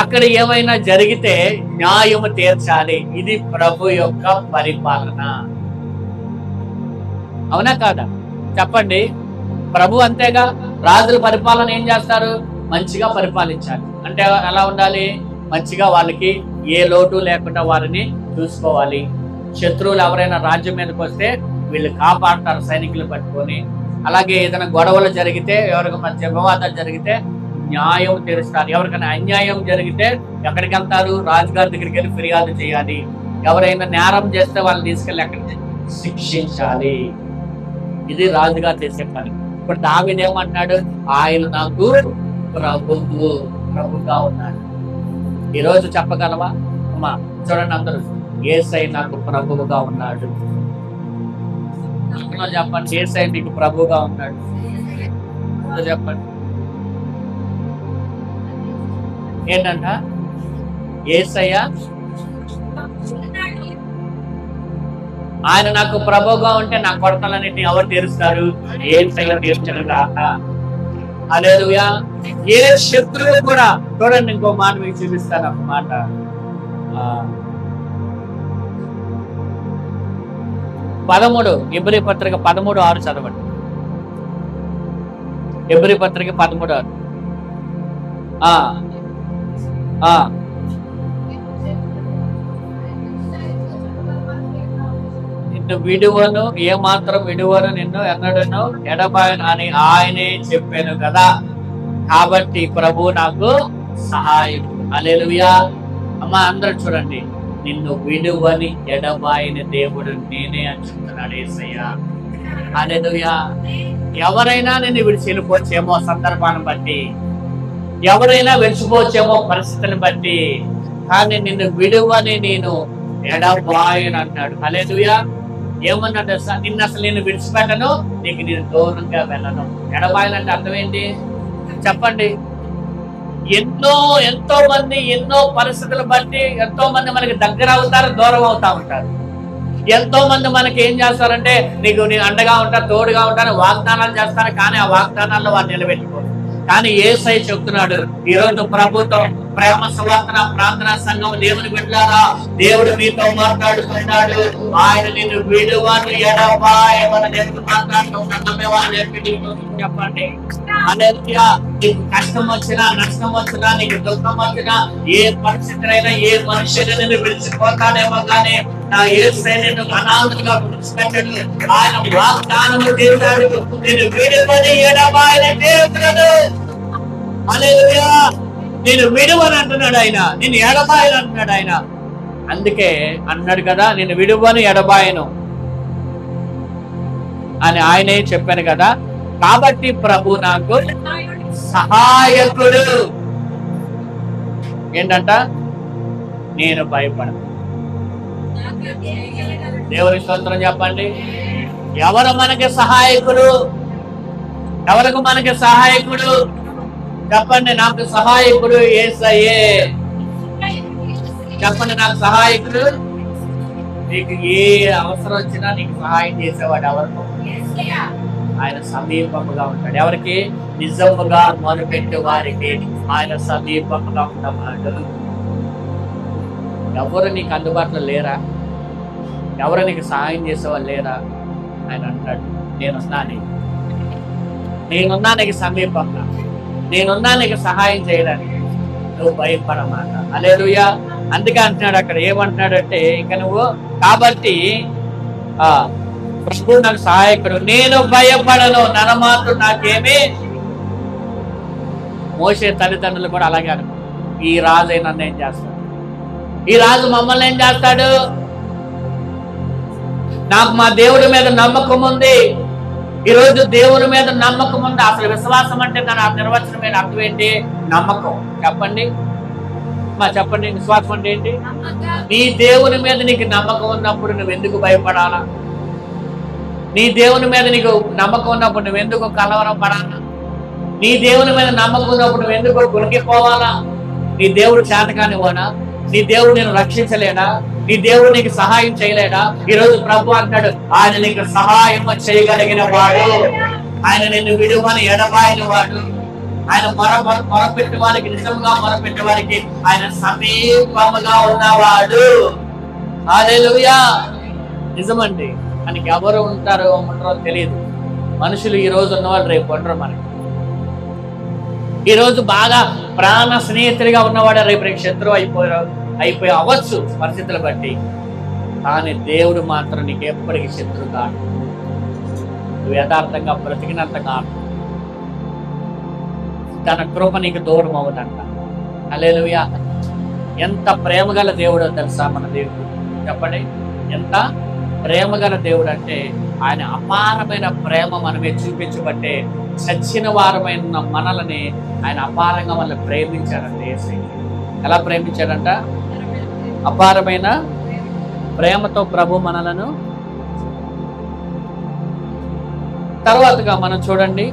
Speaker 1: అక్కడ ఏమైనా జరిగితే న్యాయము తీర్చాలి. ఇది ప్రభు యొక్క పరిపాలన. అవునా కాదా? చెప్పండి. ప్రభు అంతేగా. రాజుల పరిపాలన ఏం చేస్తారు? మంచిగా పరిపాలించాలి. అంటే ఎలా ఉండాలి? మంచిగా వాళ్ళకి ఏ లోటు లేకుండా వారిని చూసుకోవాలి. శత్రువులు ఎవరైనా రాజ్యం మీదకి వస్తే వీళ్ళు కాపాడతారు సైనికులు పట్టుకొని. అలాగే ఏదైనా గొడవలు జరిగితే, ఎవరికి మధ్య వివాదాలు జరిగితే న్యాయం తీరుస్తారు. ఎవరికైనా అన్యాయం జరిగితే ఎక్కడికి వెళ్తారు? రాజుగారి దగ్గరికి వెళ్ళి ఫిర్యాదు చేయాలి. ఎవరైనా నేరం చేస్తే వాళ్ళని తీసుకెళ్ళి అక్కడికి శిక్షించాలి. ఇది రాజుగారు చేసే పని. ఇప్పుడు దావీదు ఏమంటున్నాడు? ఆయన నాకు ప్రభువుగా ఉన్నాడు. ఈరోజు చెప్పగలవా అమ్మా? చూడండి అందరూ, యేసయ్య నాకు ప్రభువుగా ఉన్నాడు. చెప్పండి, యేసయ్య నీకు ప్రభువుగా ఉన్నాడు. చెప్పండి ఏంటంట? యేసయ్య ఆయన నాకు ప్రభువుగా ఉంటే నా కొరతలన్నిటిని ఎవరు తీరుస్తారు? యేసయ్య తీర్చను కాక. హల్లెలూయా. ఏ శత్రువు కూడా, చూడండి ఇంకో మాట మీకు చూపిస్తాను. ఒక మాట, ఎబ్రీ పత్రిక 13:6 చదవండి. ఎబ్రీ పత్రిక 13:6. నిన్ను విడువను, ఏమాత్రం విడువను, నిన్ను ఎన్నడను ఎడబాయను అని ఆయనే చెప్పాను కదా. కాబట్టి ప్రభు నాకు సహాయం. హల్లెలూయా. అమ్మ అందరూ చూడండి, నిన్ను విడువని ఎడబాయని దేవుడు నేనే అని చెప్తున్నాడు యేసయ్య. హల్లెలూయా. ఎవరైనా నిన్ను విడిచి వెళ్ళిపోవచ్చేమో సందర్భాన్ని బట్టి. ఎవరైనా విడిచిపోవచ్చేమో పరిస్థితిని బట్టి, కానీ నిన్ను విడువని నేను ఎడబాయను అన్నాడు. హల్లెలూయా. ఏమన్నాడు సార్? నిన్ను అసలు నేను విడిచిపెట్టను, నీకు నేను దూరంగా వెళ్ళను. ఎడబాయనంటే అర్థం ఏంటి చెప్పండి? ఎంతో మంది ఎన్నో పరిస్థితులు బట్టి ఎంతో మంది మనకి దగ్గర అవుతారు, దూరం అవుతా ఉంటారు. ఎంతో మంది మనకి ఏం చేస్తారంటే నీకు నేను అండగా ఉంటా, తోడుగా ఉంటాను, వాగ్దానాలు చేస్తాను, కానీ ఆ వాగ్దానాల్లో వారు నిలబెట్టుకోరు. కానీ యేసయ్య చెప్తున్నాడు ఈరోజు ప్రభుత్వం ప్రేమ సువార్తన ప్రార్థనా సంఘం దేవుని బిడ్డలారా, దేవుడు మీతో మాట్లాడుతున్నాడు. ఆయన నిన్ను విడువని ఎడబాయని ఎందుకు మాట్లాడుతున్నాడు చెప్పండి. హల్లెలూయా. నీకు కష్టం వచ్చినా, నష్టం వచ్చినా, నీకు దుఃఖం వచ్చినా, ఏ పరిస్థితులైనా, ఏ మనుషులు నిన్ను విడిచిపోతాడేమో కానీ నా యేసయ్య నిన్ను అనాథులుగా విడిచిపెట్టడు. ఆయన వాగ్దానం చేశాడు, నిన్ను విడువని ఎడబాయని దేవుడు. హల్లెలూయా. నేను విడువని అంటున్నాడు ఆయన, నేను ఎడబాయను అంటున్నాడు ఆయన. అందుకే అన్నాడు కదా, నేను విడువని ఎడబాయను అని ఆయనే చెప్పాను కదా. కాబట్టి ప్రభు నాకు సహాయకుడు. ఏంటంట? నేను భయపడను. దేవుని స్తోత్రం చెప్పండి. ఎవరు మనకి సహాయకుడు? ఎవరికి మనకి సహాయకుడు చెప్పండి? నాకు సహాయకుడు యేసయ్యే. చెప్పండి, నాకు సహాయకుడు. నీకు ఏ అవసరం వచ్చినా నీకు సహాయం చేసేవాడు ఎవరు? ఆయన సమీపముగా ఉంటాడు. ఎవరికి? నిజముగా మొదలుపెట్టే వారికి ఆయన సమీపముగా ఉన్నవాడు. ఎవరు నీకు అందుబాటులో లేరా? ఎవరు నీకు సహాయం చేసేవాళ్ళు లేరా? ఆయన అంటాడు, నేనున్నా నీకు సమీపంగా, నేనున్నా నీకు సహాయం చేయడానికి, నువ్వు భయపడమాట. హల్లెలూయా. అందుకే అంటున్నాడు అక్కడ, ఏమంటున్నాడంటే ఇంకా నువ్వు కాబట్టి ప్రభు నాకు సహాయకుడు, నేను భయపడను, నన్ను మాత్రం నాకేమి. మోసే తల్లిదండ్రులు కూడా అలాగే అనుకో, ఈ రాజు నన్ను ఏం చేస్తాడు? ఈ రాజు మమ్మల్ని ఏం చేస్తాడు? నాకు మా దేవుడి మీద నమ్మకం ఉంది. ఈరోజు దేవుని మీద నమ్మకం ఉంది. అసలు విశ్వాసం అంటే దాని నిర్వచనమైన అర్థం ఏంటి? నమ్మకం. చెప్పండి చెప్పండి, విశ్వాసం అంటే ఏంటి? నీ దేవుని మీద నీకు నమ్మకం ఉన్నప్పుడు నువ్వు ఎందుకు భయపడాలా? నీ దేవుని మీద నీకు నమ్మకం ఉన్నప్పుడు నువ్వు ఎందుకు కలవరం పడాలా? నీ దేవుని మీద నమ్మకం ఉన్నప్పుడు నువ్వు ఎందుకు గురికిపోవాలా? నీ దేవుడు చేతకానివాడా? నీ దేవుడు నేను రక్షించలేడా? నీ దేవుడు నీకు సహాయం చేయలేడా? ఈరోజు ప్రభు అంటాడు, ఆయన నీకు సహాయం చేయగలిగిన వాడు, ఆయన నిన్ను విడువని ఎడబాయని వాడు, ఆయన మొరపెట్టే వారికి, నిజంగా మొరపెట్టే వారికి ఆయన సమీపముగా ఉన్నవాడు. హల్లెలూయా. నిజమండి. మనకి ఎవరు ఉంటారో ఉండరో తెలియదు. మనుషులు ఈ రోజు ఉన్నవాళ్ళు రేపు ఉండరు. మనకి ఈ రోజు బాగా ప్రాణ స్నేహితుడిగా ఉన్నవాడు రేపు శత్రువు అయిపోయి అవ్వచ్చు పరిస్థితులు బట్టి. కానీ దేవుడు మాత్రం నీకు ఎప్పటికీ శత్రువు కాదు. నువ్వు యథార్థంగా బ్రతికినంత కాదు తన కృప నీకు దూరం అవ్వదంట. హల్లెలూయా. ఎంత ప్రేమగల దేవుడో తెలుసా మన దేవుడు? చెప్పండి, ఎంత ప్రేమగల దేవుడు అంటే ఆయన అపారమైన ప్రేమ మనమే చూపించబట్టే చచ్చిన వారమైన మనల్ని ఆయన అపారంగా మనల్ని ప్రేమించాడంట. యేసయ్య ఎలా ప్రేమించాడంట? అపారమైన ప్రేమతో ప్రభు మనలను. తర్వాతగా మనం చూడండి,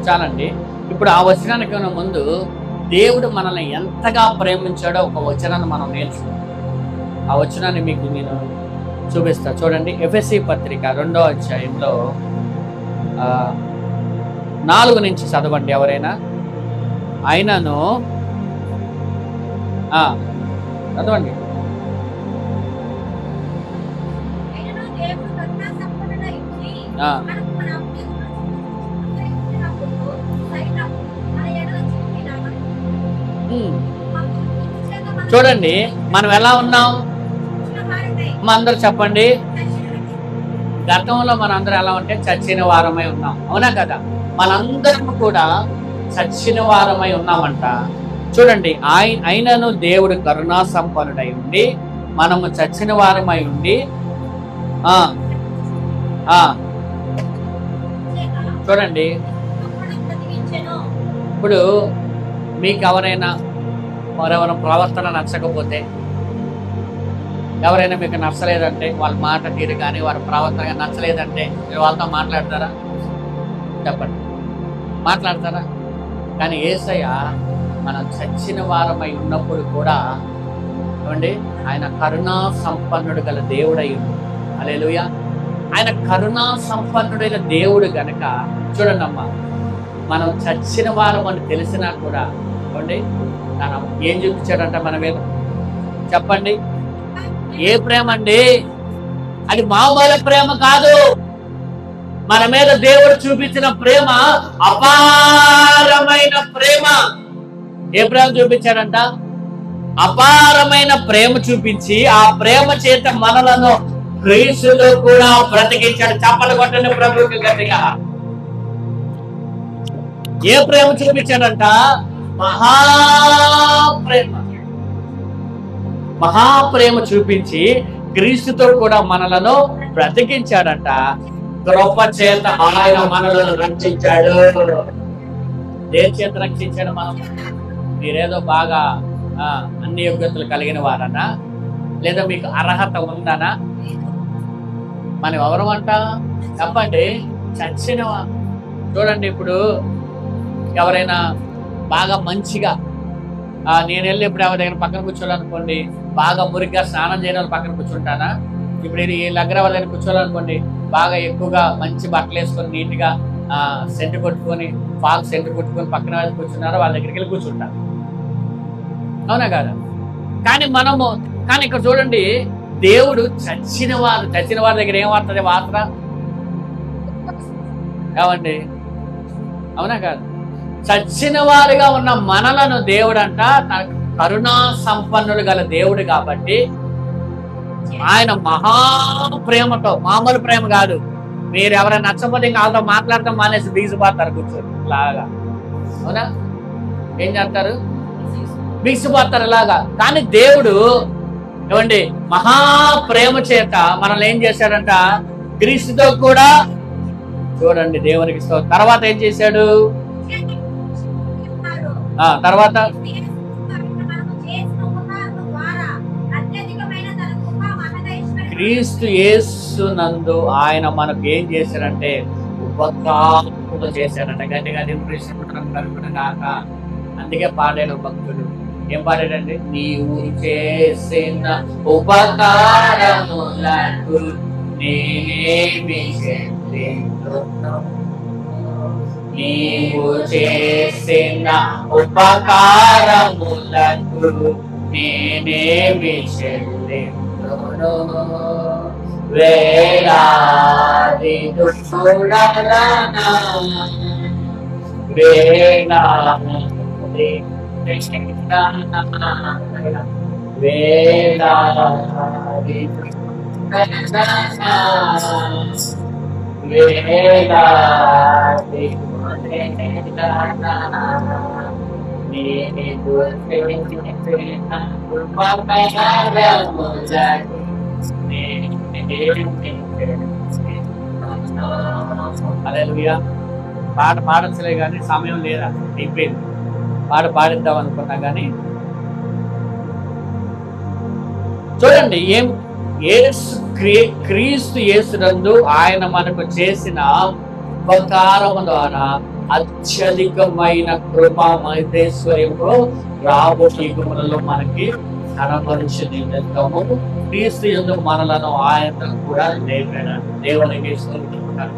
Speaker 1: చాలండి. ఇప్పుడు ఆ వచనానికి ముందు దేవుడు మనల్ని ఎంతగా ప్రేమించాడో ఒక వచనాన్ని మనం నేర్చుకున్నాం. ఆ వచనాన్ని మీకు నేను చూపిస్తా. చూడండి, ఎఫెసీ పత్రిక 2వ అధ్యాయంలో 4 నుంచి చదవండి ఎవరైనా. ఆయనను చదవండి. చూడండి మనం ఎలా ఉన్నాం. మా అందరు చెప్పండి, గతంలో మనందరం ఎలా ఉంటే చచ్చిన వారమై ఉన్నాం, అవునా కదా? మనందరం కూడా చచ్చిన వారమై ఉన్నామంట. చూడండి, ఆయనను దేవుడు కరుణా సంపన్నుడై ఉండి మనము చచ్చిన వారమై ఉండి చూడండి, ఇప్పుడు మీకు ఎవరైనా ప్రవర్తన నచ్చకపోతే, ఎవరైనా మీకు నచ్చలేదంటే, వాళ్ళ మాట తీరు కానీ వారి ప్రవర్తన నచ్చలేదంటే మీరు వాళ్ళతో మాట్లాడతారా? చెప్పండి, మాట్లాడతారా? కానీ యేసయ్య మనం చచ్చిన వారమై ఉన్నప్పుడు కూడా ఏమండి ఆయన కరుణా సంపన్నుడు గల దేవుడై ఉంది. హల్లెలూయా. ఆయన కరుణా సంపన్నుడైన దేవుడు గనక చూడండి అమ్మా, మనం చచ్చిన వారం అని తెలిసినా కూడా ఏమండి తన ఏం చూపించాడంట మన మీద? చెప్పండి, ఏ ప్రేమ అండి అది? మామూలు ప్రేమ కాదు. మన మీద దేవుడు చూపించిన ప్రేమ అపారమైన ప్రేమ. ఏ ప్రేమ చూపించాడంట? అపారమైన ప్రేమ చూపించి ఆ ప్రేమ చేత మనలను క్రీస్తులో కూడా బ్రతికించాడు. చప్పలు కొట్టండి ప్రభువుకి గట్టిగా. ఏ ప్రేమ చూపించాడంట? మహాప్రేమ. మహాప్రేమ చూపించి క్రీస్తుతో కూడా మనలను బ్రతికించాడంట. కృప చేత ఆయన మనలను రక్షించాడు. దేని చేత రక్షించాడు? మనం మీరేదో బాగా అన్ని యోగ్యతలు కలిగిన వారనా, లేదా మీకు అర్హత ఉందనా? మనం ఎవరు అంట? చెప్పండి, చచ్చినవా. చూడండి, ఇప్పుడు ఎవరైనా బాగా మంచిగా నేను వెళ్ళి ఇప్పుడు ఎవరి దగ్గర పక్కన కూర్చోాలనుకోండి, బాగా మురిగ్గా స్నానం చేయడం పక్కన కూర్చుంటానా? ఇప్పుడు ఈ దగ్గర వాళ్ళ దగ్గర కూర్చోాలనుకోండి, బాగా ఎక్కువగా మంచి బట్టలు వేసుకొని నీట్గా సెంటు కొట్టుకొని ఫాల్స్ సెంటు కొట్టుకొని పక్కన వాళ్ళు కూర్చున్నారో వాళ్ళ దగ్గరికి వెళ్ళి కూర్చుంటారు, అవునా కాదా? కానీ ఇక్కడ చూడండి, దేవుడు చచ్చిన వారి దగ్గర ఏం వాడుతుంది? వార్త ఏమండి, అవునా కాదు? చచ్చిన వారిగా ఉన్న మనలను దేవుడు అంట కరుణా సంపన్నుడు గల దేవుడు కాబట్టి ఆయన మహాప్రేమతో, మామూలు ప్రేమ కాదు. మీరు ఎవరైనా నచ్చకపోతే ఇంకా వాళ్ళతో మాట్లాడతాం మానేసి బిగిసిపోతారు కూర్చొని లాగా, అవునా? ఏం చేస్తారు? బిగిసిపోతారు ఇలాగా. కానీ దేవుడు ఏమండి మహాప్రేమ చేత మనల్ని ఏం చేశాడంట? క్రీస్తుతో కూడా చూడండి దేవునికి తర్వాత ఏం చేశాడు? తర్వాత క్రీస్తు యేసునందు ఆయన మనకు ఏం చేశారంటే ఉపకారం చేశారంట. గట్టిగా కాక అందుకే పాడాడు భక్తుడు. ఏం పాడాడండి? నీవు చేసిన ఉపకారములకు నేనేమి చెల్లింతును, నీవు చేసిన ఉపకారములకు నేనేమి చెల్లింతును, వేలాది దుష్టులనా వేలాది వేలాది వేలాది హల్లెలూయా. పాట పాడచ్చలే కానీ సమయం లేదా, అయిపోయింది. పాట పాడిద్దాం అనుకున్నా కానీ చూడండి, క్రీస్తు యేసునందు ఆయన మనకు చేసిన ఉపకారము ద్వారా అత్యధికమైన కృపా మహేశ్వర్యము రాబోయే యుగములలో మనకి కనపరుచును. క్రీస్తు యందు మనలను ఆయన కూడా లేపాడు. దేవునికి స్తుతించుకుంటారు.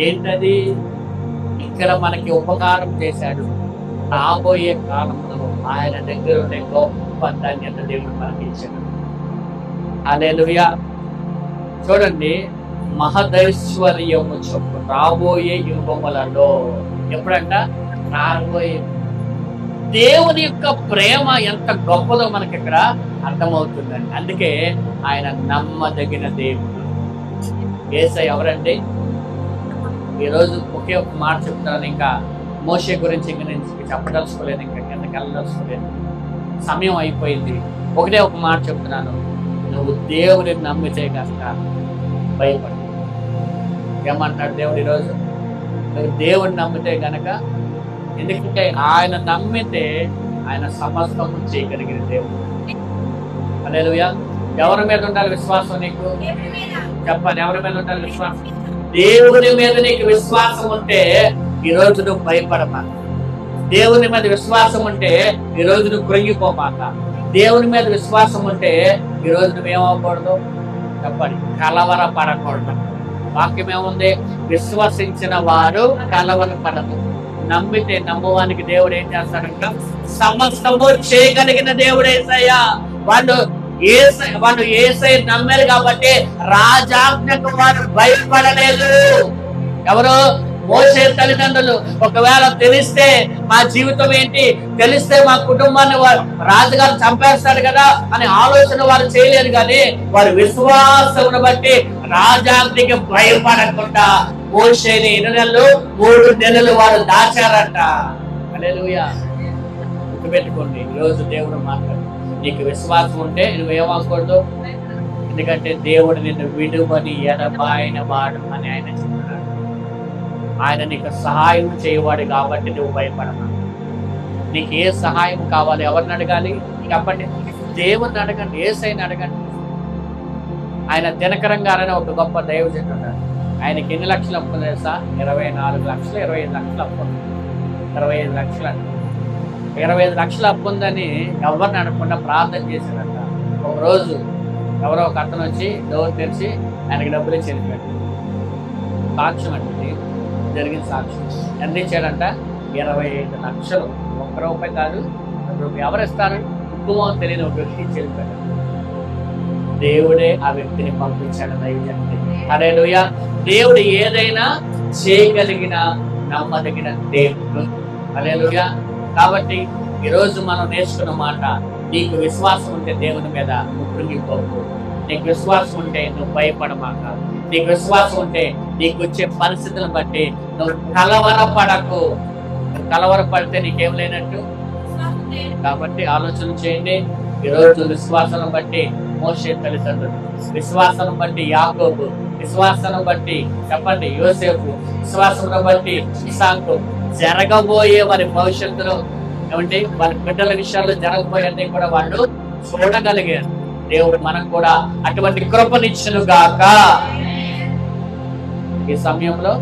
Speaker 1: ఏంటది? ఇక్కడ మనకి ఉపకారం చేశాడు. రాబోయే కాలంలో ఆయన దగ్గర ఉండే గొప్ప ధన్యత దేవుడు మనకి ఇచ్చాడు. హల్లెలూయా. చూడండి, మహదైశ్వర్యము చొప్పు రాబోయే యుగములలో. ఎప్పుడంట? రాబోయే. దేవుని యొక్క ప్రేమ ఎంత గొప్పదో మనకి ఇక్కడ అర్థమవుతుందండి. అందుకే ఆయన నమ్మదగిన దేవుడు. యేసయ్య ఎవరండి? ఈరోజు ఒకే ఒక మాట చెప్తాను. ఇంకా మోషే గురించి ఇంక నేను చెప్పదలుచుకోలేదు, ఇంకా కిందకి వెళ్ళదలుచుకోలేదు, సమయం అయిపోయింది. ఒకటే ఒక మాట చెప్తున్నాను, నువ్వు దేవుడిని నమ్మితే కనుక భయపడు. ఏమంటున్నాడు దేవుడు ఈరోజు? నువ్వు దేవుడిని నమ్మితే గనక, ఎందుకంటే ఆయన నమ్మితే ఆయన సమస్తము చేయగలిగిన దేవుడు. హల్లెలూయా. ఎవరి మీద ఉండాలి విశ్వాసం నీకు? చెప్పండి, ఎవరి మీద ఉండాలి విశ్వాసం? దేవుని మీద నీకు విశ్వాసం ఉంటే ఈరోజు నువ్వు భయపడమాక. దేవుని మీద విశ్వాసం ఉంటే ఈరోజు నువ్వు కృంగిపోమాక. దేవుని మీద విశ్వాసం ఉంటే ఈరోజు నువ్వేమవకూడదు? చెప్పండి, కలవరపడకూడదు. వాక్యం ఏముంది? విశ్వసించిన వారు కలవరపడదు. నమ్మితే నమ్మవానికి దేవుడు ఏం చేస్తాడంట? సమస్తము చేయగలిగిన దేవుడు యేసయ్య. వాళ్ళు యేసయ్య నమ్మారు కాబట్టి రాజాజ్ఞకు వారు భయపడలేదు. ఎవరు? మోషే తల్లిదండ్రులు. ఒకవేళ తెలిస్తే మా జీవితం ఏంటి, తెలిస్తే మా కుటుంబాన్ని రాజుగారు చంపేస్తాడు కదా అని ఆలోచన వారు చేయలేరు. కానీ వారి విశ్వాసమును బట్టి రాజాజ్ఞకి భయపడకుండా మోషేని 3 నెలలు వారు దాచారట. హల్లెలూయా. గుర్తుపెట్టుకోండి, ఈరోజు దేవుడు మాట్లాడు. నీకు విశ్వాసం ఉంటే నువ్వేమకూడదు, ఎందుకంటే దేవుడు నిన్ను విడువని ఎడబాయిన వాడు అని ఆయన చెప్తున్నాడు. ఆయన నీకు సహాయం చేయవాడు కాబట్టి నువ్వు భయపడమా. నీకు ఏ సహాయం కావాలి? ఎవరిని అడగాలి? చెప్పండి, దేవుడిని అడగండి, యేసయ్యని అడగండి. ఆయన దినకరం గారని ఒక గొప్ప దైవజనుడు ఉన్నాడు. ఆయనకి ఎన్ని లక్షలు అప్పు తెలుసా? 24 లక్షలు, 25 లక్షలు అప్పు. 25 లక్షలు అంట. 25 లక్షలు అప్పు ఉందని ఎవరిని అడగకుండా ప్రార్థన చేశాడంట. ఒకరోజు ఎవరో ఒక అతను వచ్చి డోర్ తెరిచి ఆయనకి డబ్బులు ఇచ్చి వెళ్ళిపోయాడు. సాక్ష్యం అంటే జరిగిన సాక్ష్యం. ఎంత ఇచ్చాడంట? 25 లక్షలు. 1 రూపాయి కాదు, 2 రూపాయలు. ఎవరు ఇస్తారు? కుటుంబం తెలియని ఒక వ్యక్తి ఇచ్చి వెళ్ళిపోయాడు. దేవుడే ఆ వ్యక్తిని పంపించాడు. దైవజనుడు. హల్లెలూయా. దేవుడు ఏదైనా చేయగలిగిన నమ్మదగిన దేవుడు. హల్లెలూయా. కాబట్టి ఈరోజు మనం నేర్చుకున్న మాట, నీకు విశ్వాసం ఉంటే దేవుని మీద నువ్వు కృంగిపోకు. నీకు విశ్వాసం ఉంటే నువ్వు భయపడమాక. నీకు విశ్వాసం ఉంటే నీకు వచ్చే పరిస్థితులను బట్టి నువ్వు కలవరపడకు. కలవరపడితే నీకేం లేనట్టు. కాబట్టి ఆలోచన చేయండి. ఈరోజు విశ్వాసం బట్టి మోషే తల్లిదండ్రులు, విశ్వాసం బట్టి యాకోబు, విశ్వాసం బట్టి చెప్పండి యోసేపు, విశ్వాసం బట్టి ఇస్సాకు, జరగబోయే వారి భవిష్యత్తులో ఏమంటే వారి బిడ్డల విషయాల్లో జరగబోయేది కూడా వాళ్ళు చూడగలిగారు. దేవుడు మనకు కూడా అటువంటి కృపనిచ్చును గాక. ఈ సమయంలో